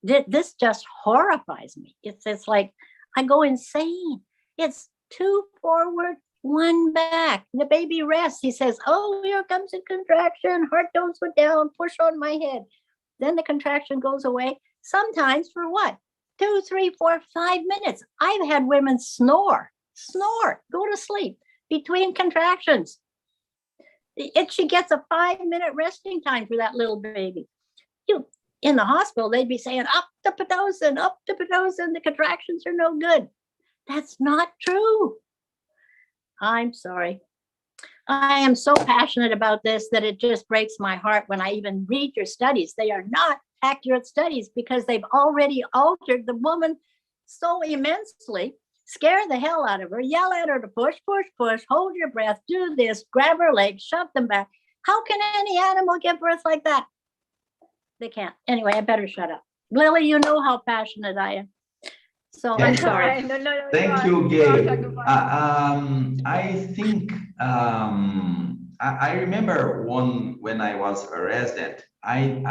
this just horrifies me. It's like I go insane. It's 2 forward, 1 back. The baby rests. He says, oh, here comes a contraction. Heart tones go down. Push on my head. Then the contraction goes away. Sometimes for what? 2, 3, 4, 5 minutes. I've had women snore, go to sleep between contractions. She gets a 5-minute resting time for that little baby. In the hospital, they'd be saying, up the Pitocin, the contractions are no good. That's not true. I'm sorry. I am so passionate about this that it just breaks my heart when I even read your studies. They are not accurate studies because they've already altered the woman so immensely, scare the hell out of her, yell at her to push, hold your breath, do this, grab her legs, shove them back. How can any animal give birth like that? They can't. Anyway, I better shut up. Lily, you know how passionate I am. So I'm sorry. Thank you, Gail. I think I remember when I was a resident, I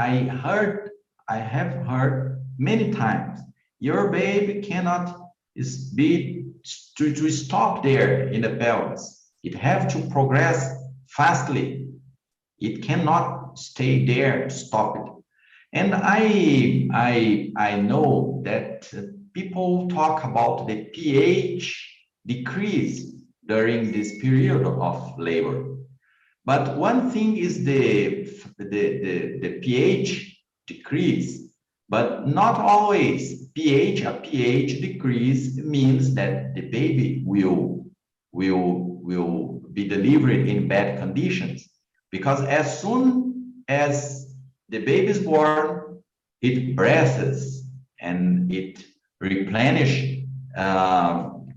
have heard many times, your baby cannot be to stop there in the pelvis. It have to progress fastly. It cannot stay there, stop it. And I know that people talk about the pH decrease during this period of labor. But one thing is the pH decrease, but not always. A pH decrease means that the baby will be delivered in bad conditions, because as soon as the baby is born, it breathes and it replenishes and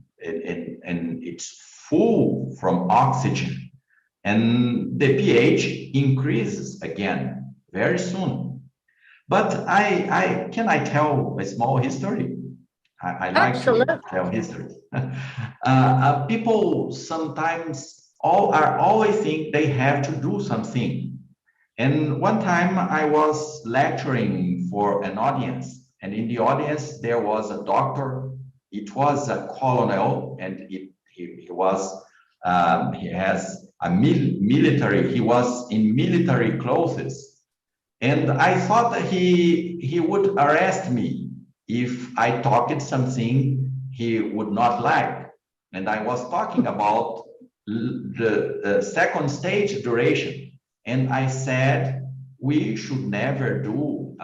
it's full from oxygen, and the pH increases again very soon. But I tell a small history. I like Absolutely. to tell histories. People sometimes always think they have to do something. And one time I was lecturing for an audience, and in the audience there was a doctor. It was a colonel, and he has a military. He was in military clothes, and I thought that he would arrest me if I talked something he would not like. And I was talking about the second stage duration. And I said, we should never do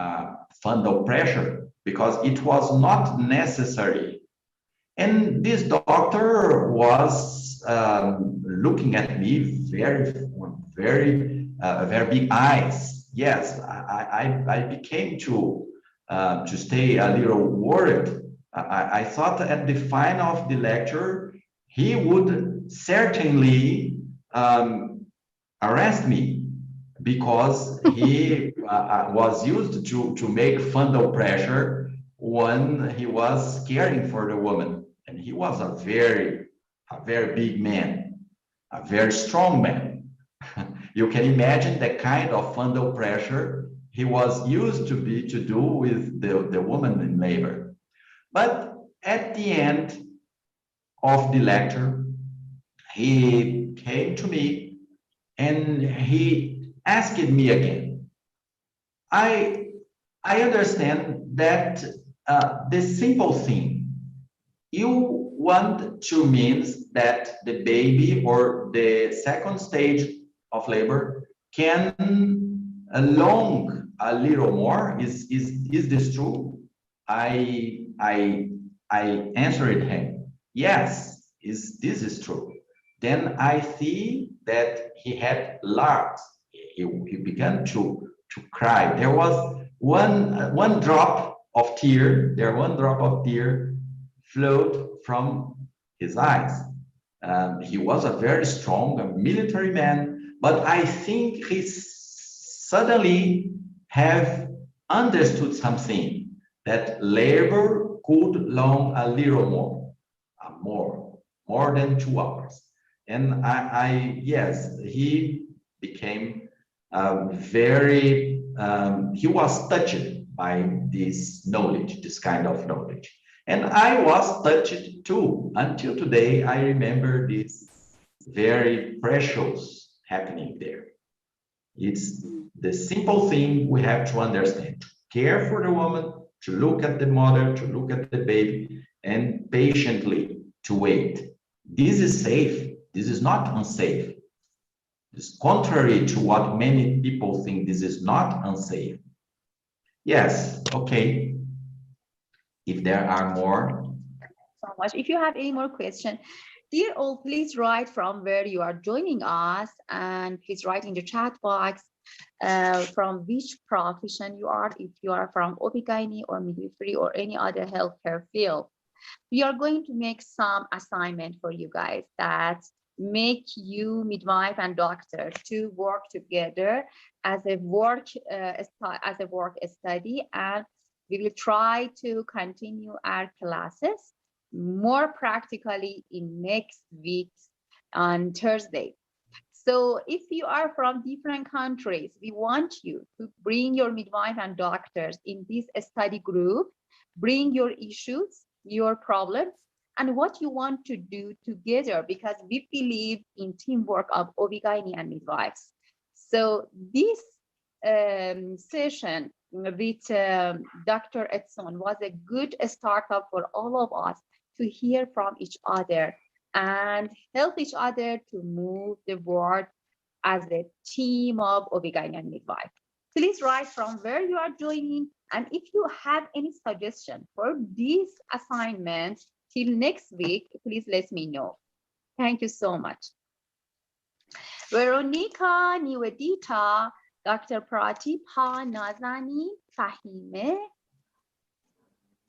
fundal pressure because it was not necessary. And this doctor was looking at me very big eyes. Yes, I became to stay a little worried. I thought at the final of the lecture, he would certainly arrest me because he was used to make fundal pressure when he was caring for the woman. And he was a very big man, a very strong man. You can imagine the kind of fundal pressure he was used to do with the woman in labor. But at the end of the lecture, he came to me and he asked me again. I understand that the simple thing, you want to mean that the baby or the second stage of labor can long a little more. Is this true? I answered him, yes, this is true. Then I see that he had larks. He began to cry. There was one drop of tear. One drop of tear flowed from his eyes. He was a very strong military man, but I think he suddenly have understood something, that labor could long a little more than 2 hours. And yes, he became he was touched by this knowledge, this kind of knowledge. And I was touched too. Until today, I remember this very precious happening there. It's the simple thing we have to understand: to care for the woman, to look at the mother, to look at the baby, and patiently to wait. This is safe. This is not unsafe. It's contrary to what many people think. This is not unsafe. Yes, okay. If there are more. So much. If you have any more questions, dear all, please write from where you are joining us, and please write in the chat box from which profession you are, if you are from OB/GYN or midwifery or any other healthcare field. We are going to make some assignment for you guys that make you midwife and doctor to work together as a work study, and we will try to continue our classes more practically in next week on Thursday. So if you are from different countries, we want you to bring your midwife and doctors in this study group, bring your issues, your problems, and what you want to do together, because we believe in teamwork of OB/GYN and midwives. So this session with Dr. Edson was a good startup for all of us to hear from each other and help each other to move the world as a team of OB/GYN and midwife. Please write from where you are joining, and if you have any suggestion for this assignment till next week, please let me know. Thank you so much. Veronica, Nivedita, Dr. Pratibha, Nazani, Fahime,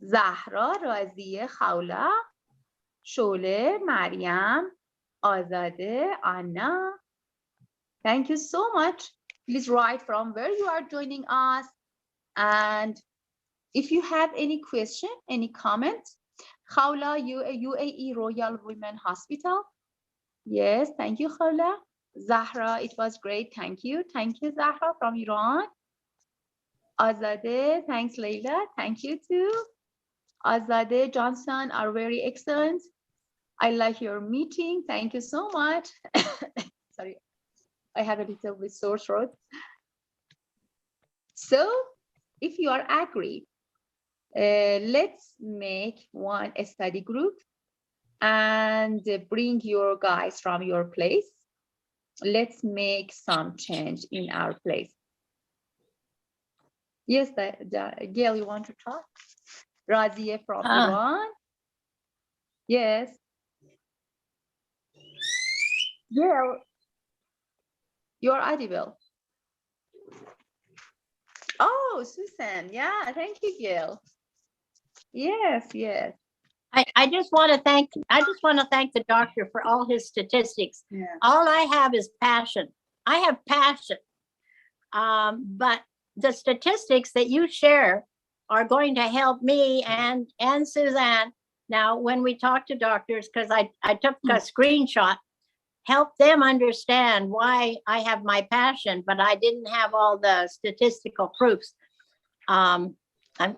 Zahra, Raziye, Khawla, Shole, Mariam, Azade, Anna. Thank you so much. Please write from where you are joining us. And if you have any question, any comments, Khawla, UAE Royal Women Hospital. Yes, thank you, Khawla. Zahra, it was great. Thank you. Thank you, Zahra from Iran. Azadeh, thanks, Leila. Thank you too. Azadeh Johnson are very excellent. I like your meeting. Thank you so much. Sorry, I have a little bit sore throat. So, if you are agree, let's make one study group and bring your guys from your place. Let's make some change in our place. Yes, Gail, you want to talk? Razia from Iran. Yes. Gail, you're audible. Oh, Susan, yeah, thank you, Gail. Yes, yes. I just want to thank the doctor for all his statistics. Yeah. All I have is passion. I have passion. But the statistics that you share are going to help me and Suzanne. Now, when we talk to doctors, because I took a screenshot, help them understand why I have my passion, but I didn't have all the statistical proofs. I'm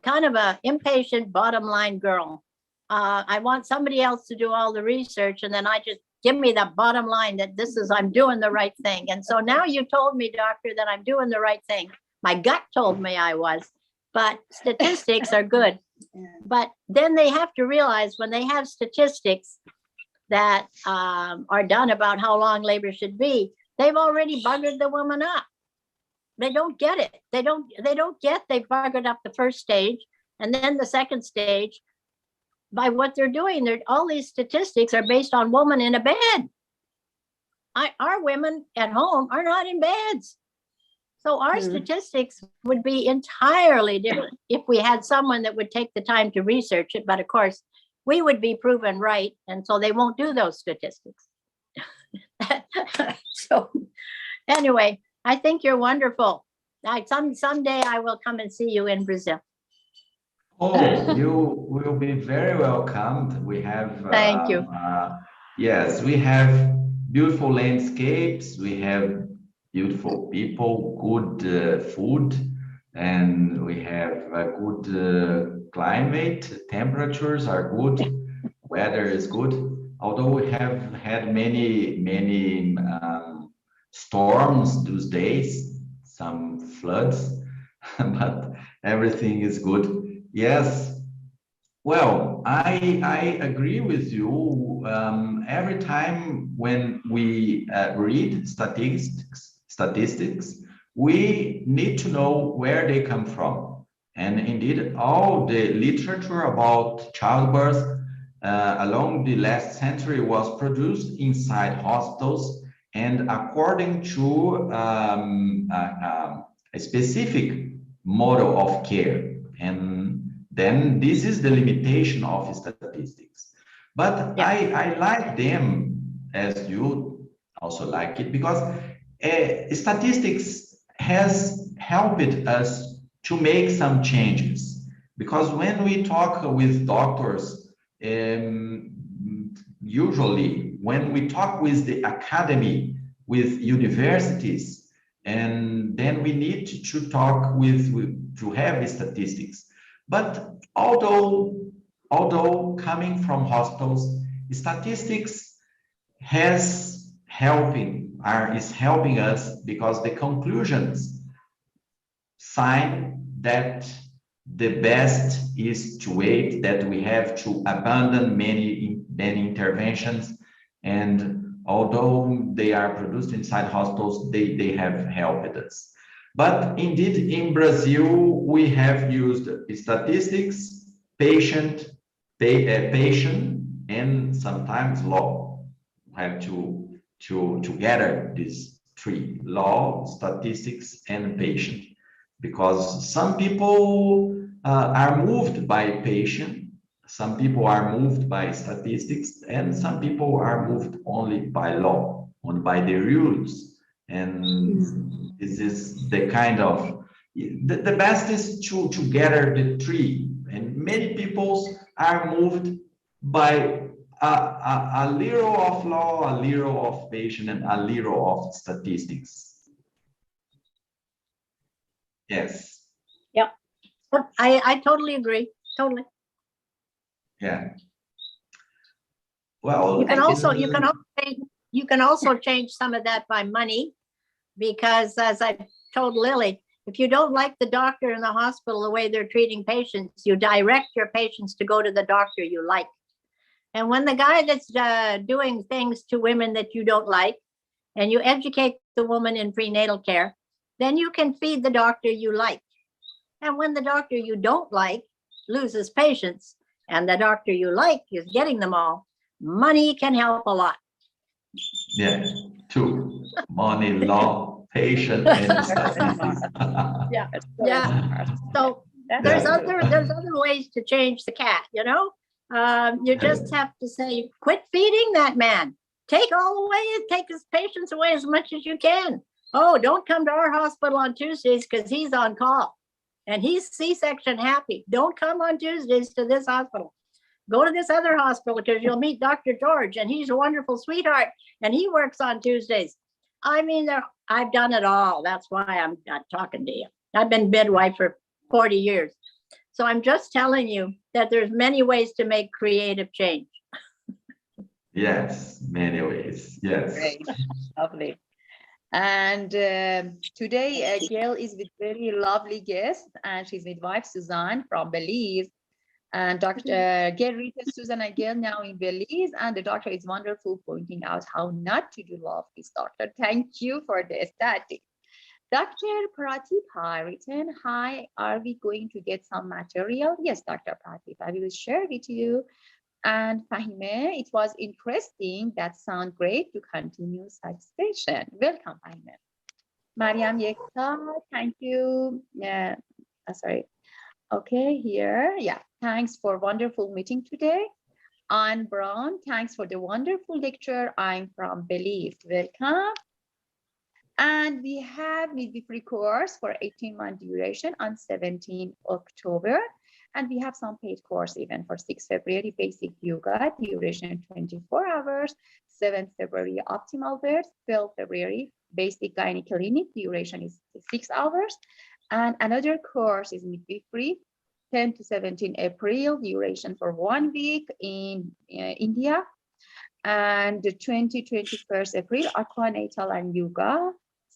kind of an impatient bottom line girl. I want somebody else to do all the research, and then I just give me the bottom line that I'm doing the right thing. And so now you told me, doctor, that I'm doing the right thing. My gut told me I was, but statistics are good. But then they have to realize when they have statistics that are done about how long labor should be, they've already buggered the woman up. They don't get it. They don't get they've buggered up the first stage and then the second stage by what they're doing. All these statistics are based on women in a bed. Our women at home are not in beds. So our statistics would be entirely different if we had someone that would take the time to research it. But of course, we would be proven right. And so they won't do those statistics. So anyway, I think you're wonderful. Someday I will come and see you in Brazil. Oh, you will be very welcomed. We have thank you. Yes, we have beautiful landscapes. We have beautiful people, good food, and we have a good climate. Temperatures are good. Weather is good. Although we have had many storms these days, some floods, but everything is good. Yes. Well, I agree with you. Every time when we read statistics, we need to know where they come from. And indeed, all the literature about childbirth along the last century was produced inside hospitals and according to a specific model of care. And then this is the limitation of statistics. But I like them as you also like it, because statistics has helped us to make some changes. Because when we talk with doctors, usually when we talk with the academy, with universities, and then we need to talk to have statistics. But although coming from hospitals, statistics is helping us, because the conclusions sign that the best is to wait, that we have to abandon many interventions, and although they are produced inside hospitals, they have helped us. But indeed, in Brazil, we have used statistics, patient, and sometimes law. We have to gather these three: law, statistics, and patient. Because some people are moved by patient, some people are moved by statistics, and some people are moved only by law, only by the rules. And this is the kind of, the best is to gather the three. And many people are moved by a little of law, a little of patient, and a little of statistics. Yes. Yep. I totally agree. Totally. Yeah. Well, You can also change some of that by money, because as I told Lily, if you don't like the doctor in the hospital, the way they're treating patients, you direct your patients to go to the doctor you like. And when the guy that's doing things to women that you don't like, and you educate the woman in prenatal care, then you can feed the doctor you like. And when the doctor you don't like loses patients, and the doctor you like is getting them all, money can help a lot. Yeah, two, money, law, patient, and statistics. Yeah, yeah. So there's other ways to change the cat, you know? You just have to say, quit feeding that man. Take his patients away as much as you can. Oh, don't come to our hospital on Tuesdays because he's on call and he's C-section happy. Don't come on Tuesdays to this hospital. Go to this other hospital because you'll meet Dr. George and he's a wonderful sweetheart and he works on Tuesdays. I mean, I've done it all. That's why I'm not talking to you. I've been midwife for 40 years. So I'm just telling you that there's many ways to make creative change. Yes, many ways. Yes. Great. Lovely. And today, Gail is with very lovely guest, and she's midwife Suzanne from Belize. And Dr. Gail Rita, Susan and Gail now in Belize, and the doctor is wonderful, pointing out how not to do love this doctor. Thank you for the static. Dr. Pradeep has written, hi, are we going to get some material? Yes, Dr. Pradeep, I will share with you. And Fahime, it was interesting. That sounds great to continue such session. Welcome, Fahime. Mariam Yekta, thank you. Yeah, sorry. Okay, here, yeah. Thanks for wonderful meeting today. Anne Brown, thanks for the wonderful lecture. I'm from Belize. Welcome. And we have midwifery course for 18-month duration on 17 October. And we have some paid course even for 6 February, basic yoga, duration 24 hours, 7th February, optimal birth, 12 February, basic gynae clinic, duration is 6 hours. And another course is midwifery, 10 to 17 April, duration for 1 week in India. And the 21st April, aquanatal and yoga.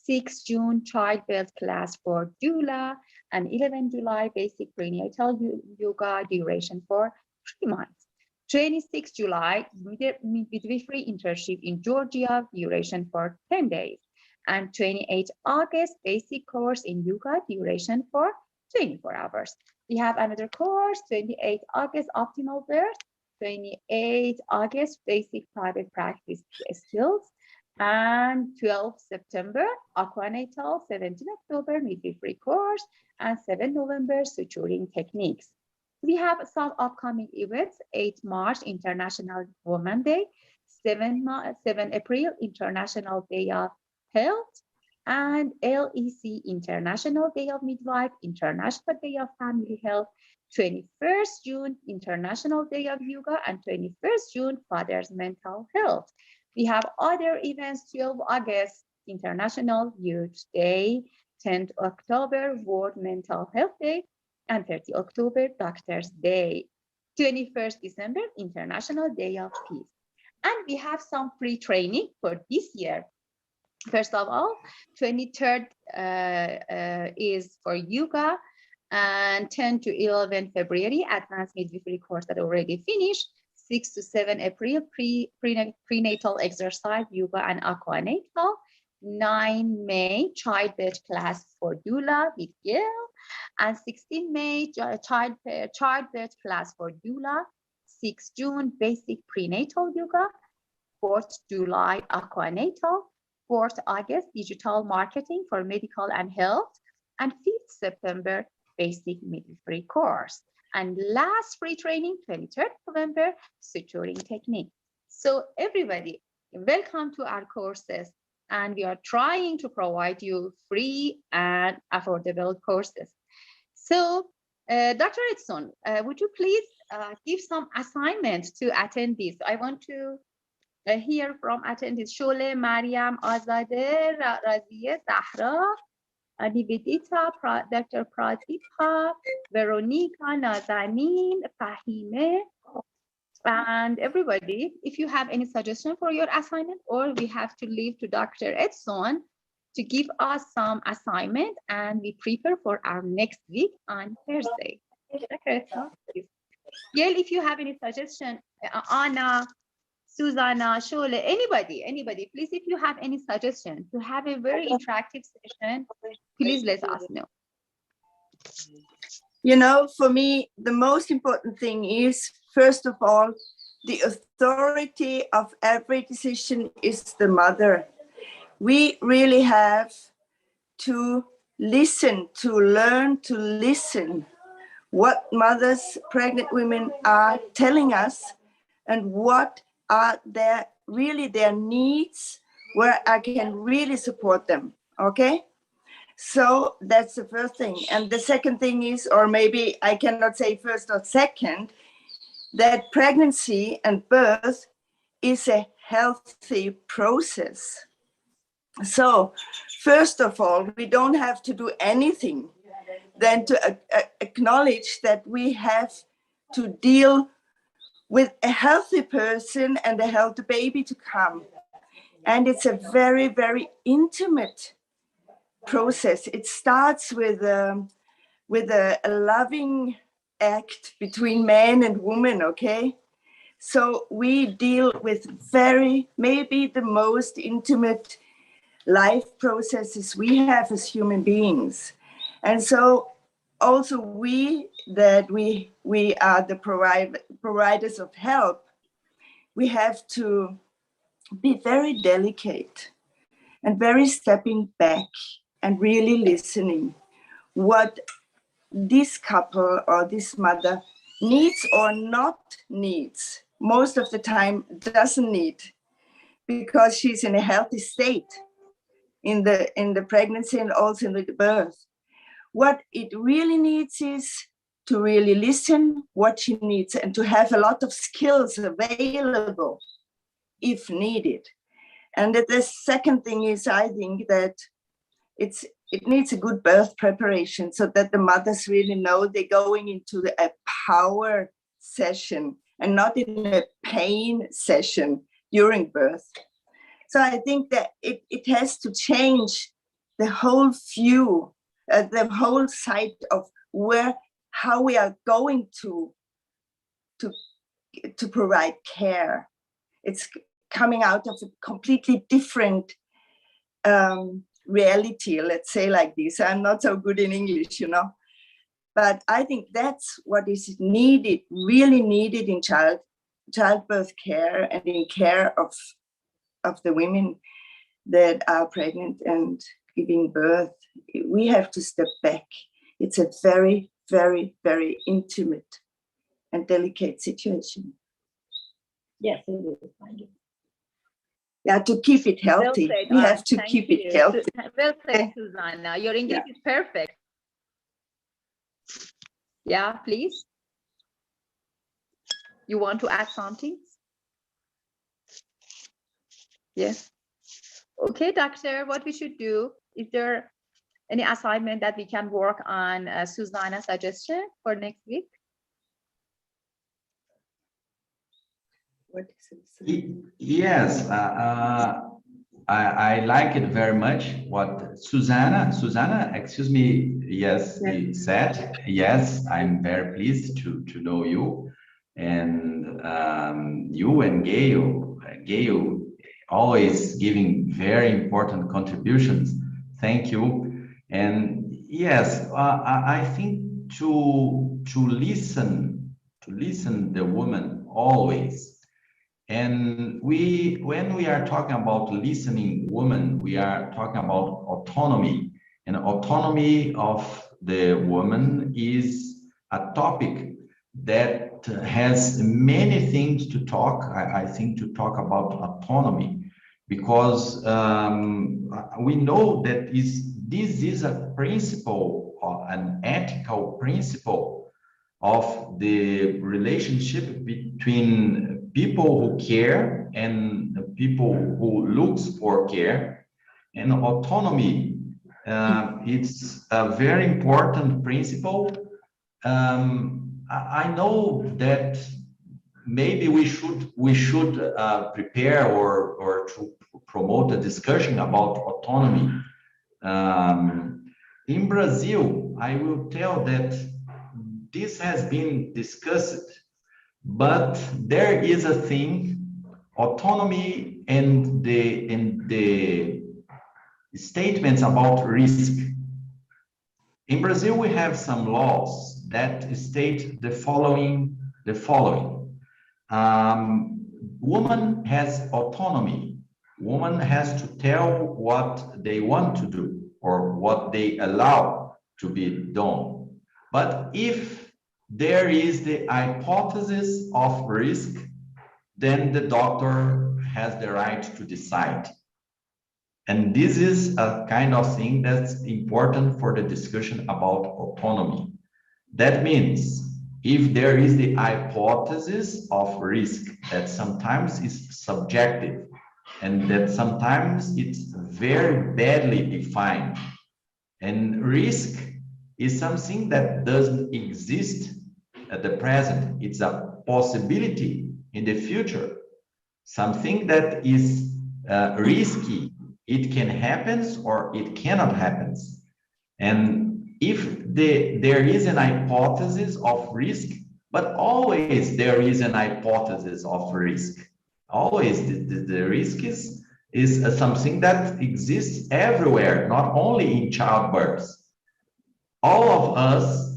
6 June, childbirth class for doula, and 11 July, basic prenatal yoga, duration for 3 months. 26 July, midwifery internship in Georgia, duration for 10 days. And 28 August, basic course in yoga, duration for 24 hours. We have another course, 28 August, optimal birth, 28 August, basic private practice skills, and 12 September, aquanatal, 17 October, midwifery course, and 7 November, suturing techniques. We have some upcoming events, 8 March, International Women's Day, 7 April, International Day of Health, and LEC International Day of Midwife, International Day of Family Health, 21st June, International Day of Yoga, and 21st June, Father's Mental Health. We have other events, 12 August, International Youth Day, 10th October, World Mental Health Day, and 30 October, Doctor's Day. 21st December, International Day of Peace. And we have some free training for this year. First of all, 23rd is for yoga, and 10 to 11 February, advanced midwifery course that already finished. 6 to 7 April, prenatal exercise, yoga and aquanatal. 9 May, childbirth class for doula with Gail. And 16 May, childbirth class for doula. 6 June, basic prenatal yoga. 4th July, aquanatal. 4th August, digital marketing for medical and health. And 5th September, basic midwifery course. And last free training, 23rd November, suturing technique. So everybody, welcome to our courses. And we are trying to provide you free and affordable courses. So Dr. Edson, would you please give some assignment to attendees. I want to hear from attendees. Shole, Mariam, Azadeh, Razia, Zahra, Nivedita, Dr. Pradeepa, Veronica, Nazanin, Fahime, and everybody. If you have any suggestion for your assignment, or we have to leave to Dr. Edson to give us some assignment, and we prepare for our next week on Thursday. Dr. Edson, please. Gail, if you have any suggestion, Anna, Susanna, Shole, anybody, please, if you have any suggestion to have a very interactive session, please let us know. You know, for me, the most important thing is, first of all, the authority of every decision is the mother. We really have to listen, to learn to listen what mothers, pregnant women are telling us, and what are their needs, where I can really support them. Okay, so that's the first thing. And the second thing is, or maybe I cannot say first or second, that pregnancy and birth is a healthy process. So first of all, we don't have to do anything than to acknowledge that we have to deal with a healthy person and a healthy baby to come. And it's a very, very intimate process. It starts with a loving act between man and woman, okay? So we deal with maybe the most intimate life processes we have as human beings. And so also we are the providers of help. We have to be very delicate and very stepping back and really listening what this couple or this mother needs or not needs. Most of the time doesn't need, because she's in a healthy state in the pregnancy and also in the birth. What it really needs is to really listen what she needs and to have a lot of skills available if needed. And the second thing is, I think that it needs a good birth preparation, so that the mothers really know they're going into a power session and not in a pain session during birth. So I think that it has to change the whole view, the whole side of how we are going to provide care. It's coming out of a completely different reality, let's say like this. I'm not so good in English, you know, but I think that's what is needed, really needed in childbirth care and in care of the women that are pregnant and giving birth. We have to step back. It's a very, very, very intimate and delicate situation. Yes, it is. Yeah, to keep it healthy. Well said, we have to keep it healthy. Well said, Susanna. Your English is perfect. Yeah, please. You want to add something? Yes. Okay, doctor, what we should do? Is there any assignment that we can work on Susanna's suggestion for next week? Yes, I like it very much what Susanna, excuse me, yes, you said. Yes, I'm very pleased to know you. And you and Gail always giving very important contributions. Thank you. And yes, I think to listen the woman always. And when we are talking about listening woman, we are talking about autonomy. And autonomy of the woman is a topic that has many things to talk, I think, to talk about autonomy, because we know that this is a principle, an ethical principle of the relationship between people who care and people who looks for care. And autonomy, it's a very important principle. I know that maybe we should prepare or to promote a discussion about autonomy. In Brazil, I will tell that this has been discussed, but there is a thing, autonomy and the statements about risk. In Brazil, we have some laws that state the following. Woman has autonomy. Woman has to tell what they want to do or what they allow to be done. But if there is the hypothesis of risk, then the doctor has the right to decide. And this is a kind of thing that's important for the discussion about autonomy. That means if there is the hypothesis of risk that sometimes is subjective and that sometimes it's very badly defined, and risk is something that doesn't exist at the present, it's a possibility in the future, something that is risky. It can happen or it cannot happen. And if there is an hypothesis of risk, but always there is an hypothesis of risk. Always the risk is something that exists everywhere, not only in childbirth. All of us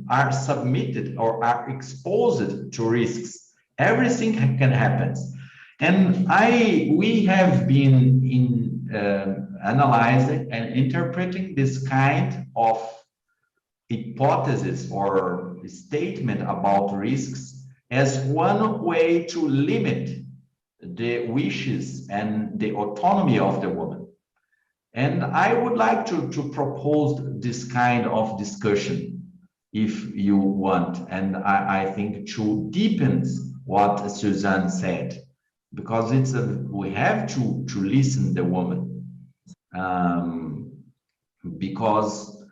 are submitted or are exposed to risks. Everything can happen. And we have been analyzing and interpreting this kind of hypothesis or statement about risks as one way to limit the wishes and the autonomy of the woman. And I would like to propose this kind of discussion, if you want, and I think to deepen what Suzanne said. Because we have to listen the woman, because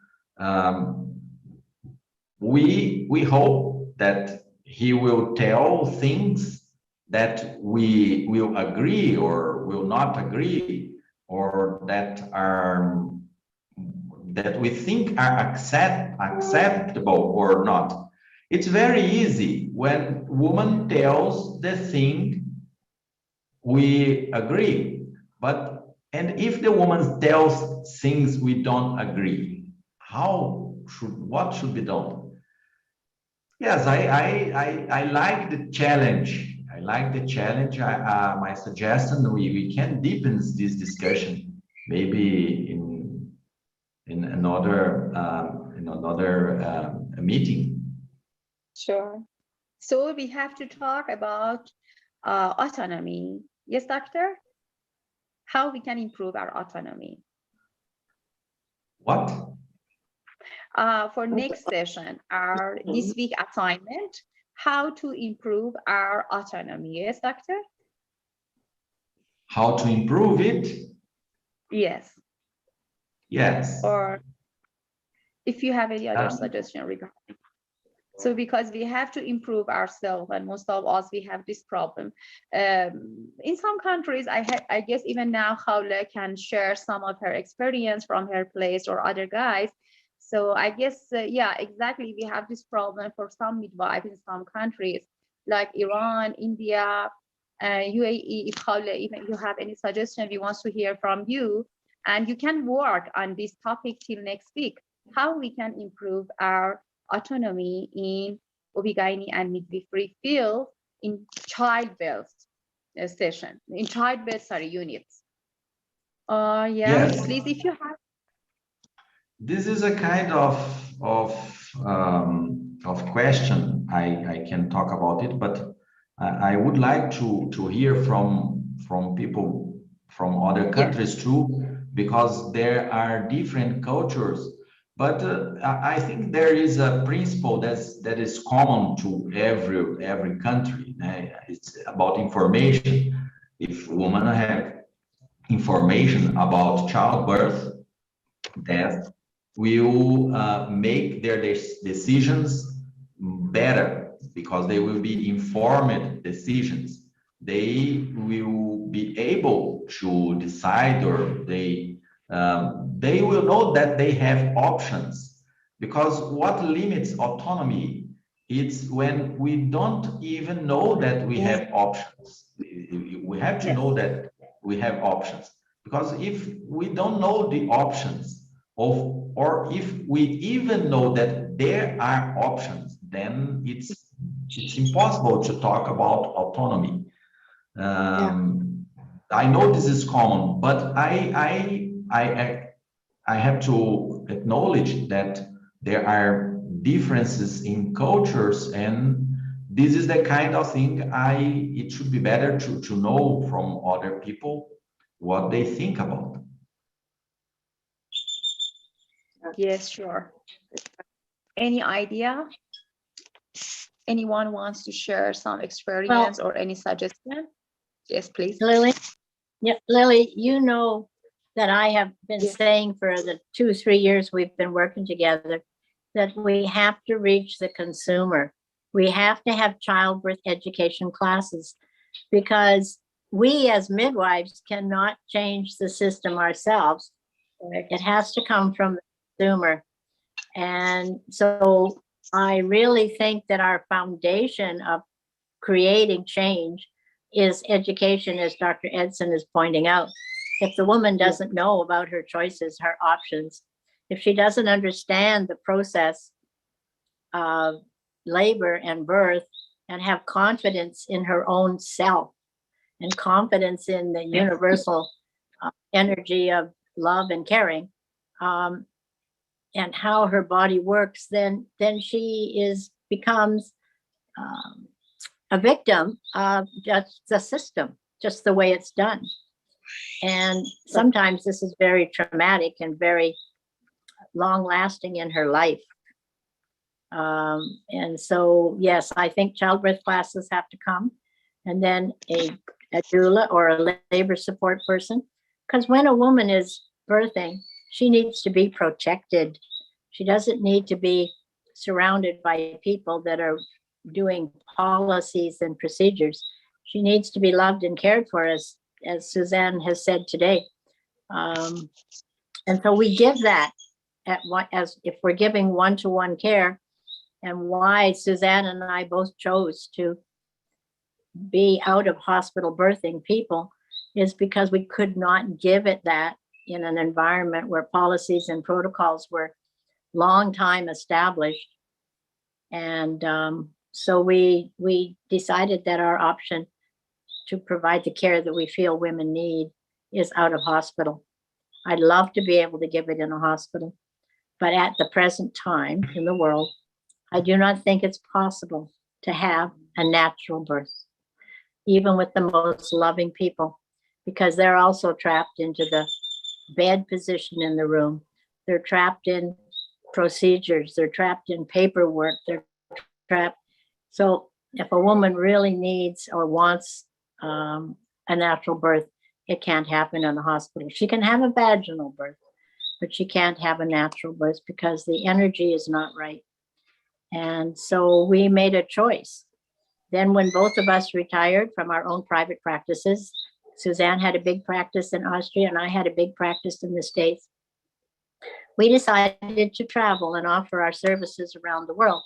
we hope that he will tell things that we will agree or will not agree, or that we think are acceptable or not. It's very easy when woman tells the thing we agree, and if the woman tells things we don't agree, what should be done? Yes, I like the challenge. I like the challenge. My suggestion, we can deepen this discussion, maybe in another meeting. Sure. So we have to talk about autonomy. Yes, doctor? How we can improve our autonomy? What? For next session, our this week assignment, how to improve our autonomy. Yes, doctor? How to improve it? Yes. Yes. Or if you have any other suggestion regarding. So because we have to improve ourselves, and most of us, we have this problem. In some countries, I guess even now, Haula can share some of her experience from her place or other guys. So I guess, yeah, exactly. We have this problem for some midwives in some countries, like Iran, India, UAE. If Haula, even you have any suggestion, we want to hear from you. And you can work on this topic till next week, how we can improve our autonomy in OB/GYN and midwifery field in childbirth session, in childbirth units. Yes, please, if you have. This is a kind of question. I can talk about it, but I would like to hear from people from other countries too, because there are different cultures. But I think there is a principle that is common to every country. It's about information. If women have information about childbirth, that will make their decisions better, because they will be informed decisions. They will be able to decide, or they will know that they have options. Because what limits autonomy, it's when we don't even know that we have options. We have to know that we have options, because if we don't know the options of, or if we even know that there are options, then it's impossible to talk about autonomy. I know this is common, but I have to acknowledge that there are differences in cultures, and this is the kind of thing it should be better to know from other people what they think about. Yes, sure. Any idea? Anyone wants to share some experience or any suggestion? Yes, please. Lily? Yeah, Lily, you know that I have been saying for the 2-3 years we've been working together that we have to reach the consumer. We have to have childbirth education classes, because we as midwives cannot change the system ourselves. It has to come from the consumer. And so I really think that our foundation of creating change is education, as Dr. Edson is pointing out. If the woman doesn't know about her choices, her options, if she doesn't understand the process of labor and birth, and have confidence in her own self and confidence in the universal energy of love and caring, and how her body works, then she becomes a victim of just the system, just the way it's done. And sometimes this is very traumatic and very long lasting in her life. And so, yes, I think childbirth classes have to come, and then a doula or a labor support person, because when a woman is birthing, she needs to be protected. She doesn't need to be surrounded by people that are doing policies and procedures. She needs to be loved and cared for, as Suzanne has said today. And so we give that as if we're giving one-to-one care. And why Suzanne and I both chose to be out of hospital birthing people is because we could not give it that in an environment where policies and protocols were long time established. And so we decided that our option to provide the care that we feel women need is out of hospital. I'd love to be able to give it in a hospital, but at the present time in the world, I do not think it's possible to have a natural birth, even with the most loving people, because they're also trapped into the bed position in the room. They're trapped in procedures. They're trapped in paperwork. They're trapped. So if a woman really needs or wants a natural birth, it can't happen in a hospital. She can have a vaginal birth, but she can't have a natural birth because the energy is not right. And so we made a choice. Then when both of us retired from our own private practices, Suzanne had a big practice in Austria and I had a big practice in the States. We decided to travel and offer our services around the world.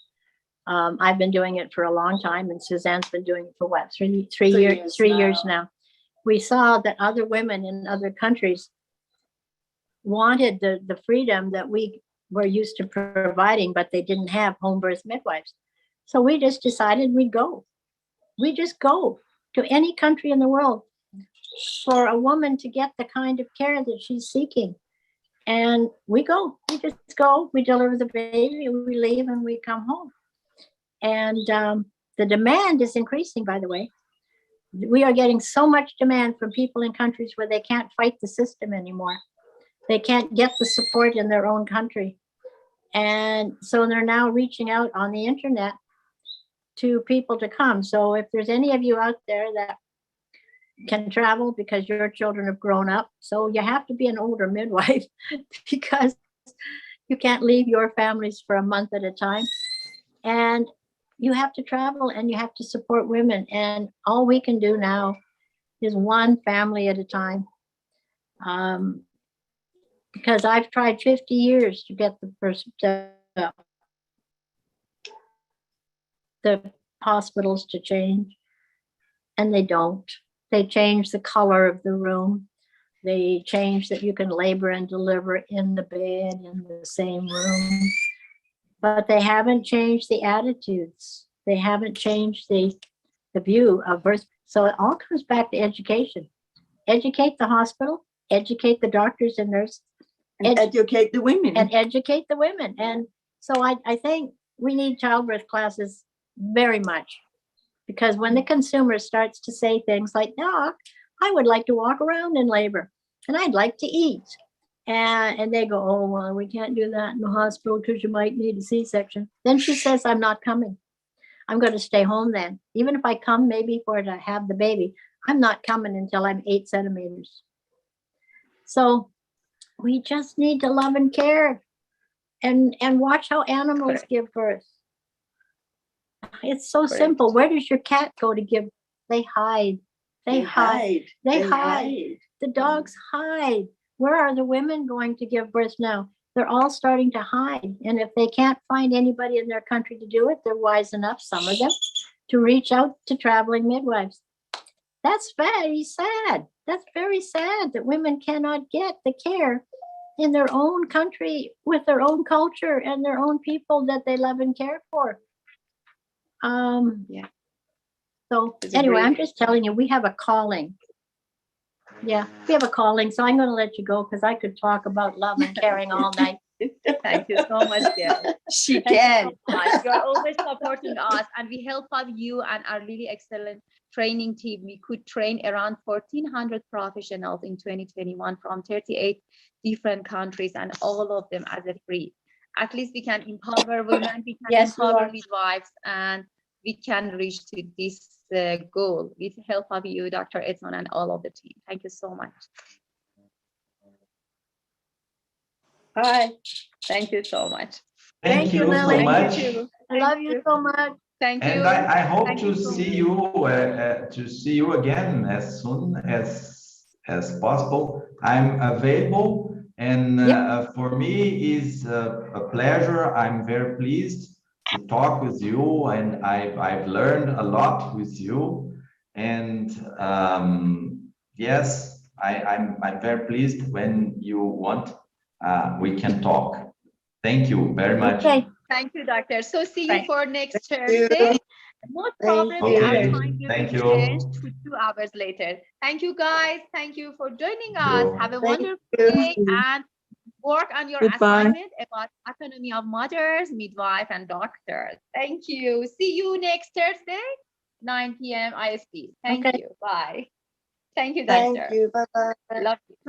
I've been doing it for a long time, and Suzanne's been doing it for what, three years now. We saw that other women in other countries wanted the freedom that we were used to providing, but they didn't have home birth midwives. So we just decided we'd go. We just go to any country in the world for a woman to get the kind of care that she's seeking. And we go, we just go, we deliver the baby, we leave, and we come home. And the demand is increasing, by the way. We are getting so much demand from people in countries where they can't fight the system anymore. They can't get the support in their own country. And so they're now reaching out on the internet to people to come. So if there's any of you out there that can travel because your children have grown up, so you have to be an older midwife because you can't leave your families for a month at a time. And you have to travel and you have to support women. And all we can do now is one family at a time. Because I've tried 50 years to get the hospitals to change, and they don't. They change the color of the room. They change that you can labor and deliver in the bed in the same room, but they haven't changed the attitudes. They haven't changed the view of birth. So it all comes back to education. Educate the hospital, educate the doctors and nurses, and educate the women. And educate the women. And so I think we need childbirth classes very much, because when the consumer starts to say things like, "Doc, I would like to walk around in labor and I'd like to eat." And they go, "Oh, well, we can't do that in the hospital because you might need a C-section." Then she says, "I'm not coming. I'm going to stay home then. Even if I come maybe for to have the baby, I'm not coming until I'm 8 centimeters." So we just need to love and care and watch how animals give birth. It's so simple. Where does your cat go to give? They hide. They hide. They hide. The dogs hide. Where are the women going to give birth now? They're all starting to hide. And if they can't find anybody in their country to do it, they're wise enough, some of them, to reach out to traveling midwives. That's very sad. That's very sad that women cannot get the care in their own country with their own culture and their own people that they love and care for. Yeah. So anyway, I'm just telling you, we have a calling. Yeah, we have a calling. So I'm going to let you go because I could talk about love and caring all night. Thank you so much, Gail. She can. You're always supporting us, and we help out you and our really excellent training team. We could train around 1,400 professionals in 2021 from 38 different countries, and all of them as a free. At least we can empower women, we can empower midwives, and we can reach to this goal with the help of you, Dr. Edson, and all of the team. Thank you so much. Bye. Thank you so much. Thank you Lily. so much. I love you so much. Thank you. And I hope to see you again as soon as possible. I'm available, and for me is a pleasure. I'm very pleased to talk with you, and I've learned a lot with you. And yes, I'm very pleased. When you want, we can talk. Thank you very much. Okay. Thank you, doctor. So see you for next Thursday. No problem. Okay. Our time will Thank be you. changed to 2 hours later. Thank you, guys. Thank you for joining us. Have a wonderful day and work on your assignment about autonomy of mothers, midwife, and doctors. Thank you. See you next Thursday, 9 p.m. IST. Thank you. Bye. Thank you, doctor. Thank you. Bye-bye. Love you.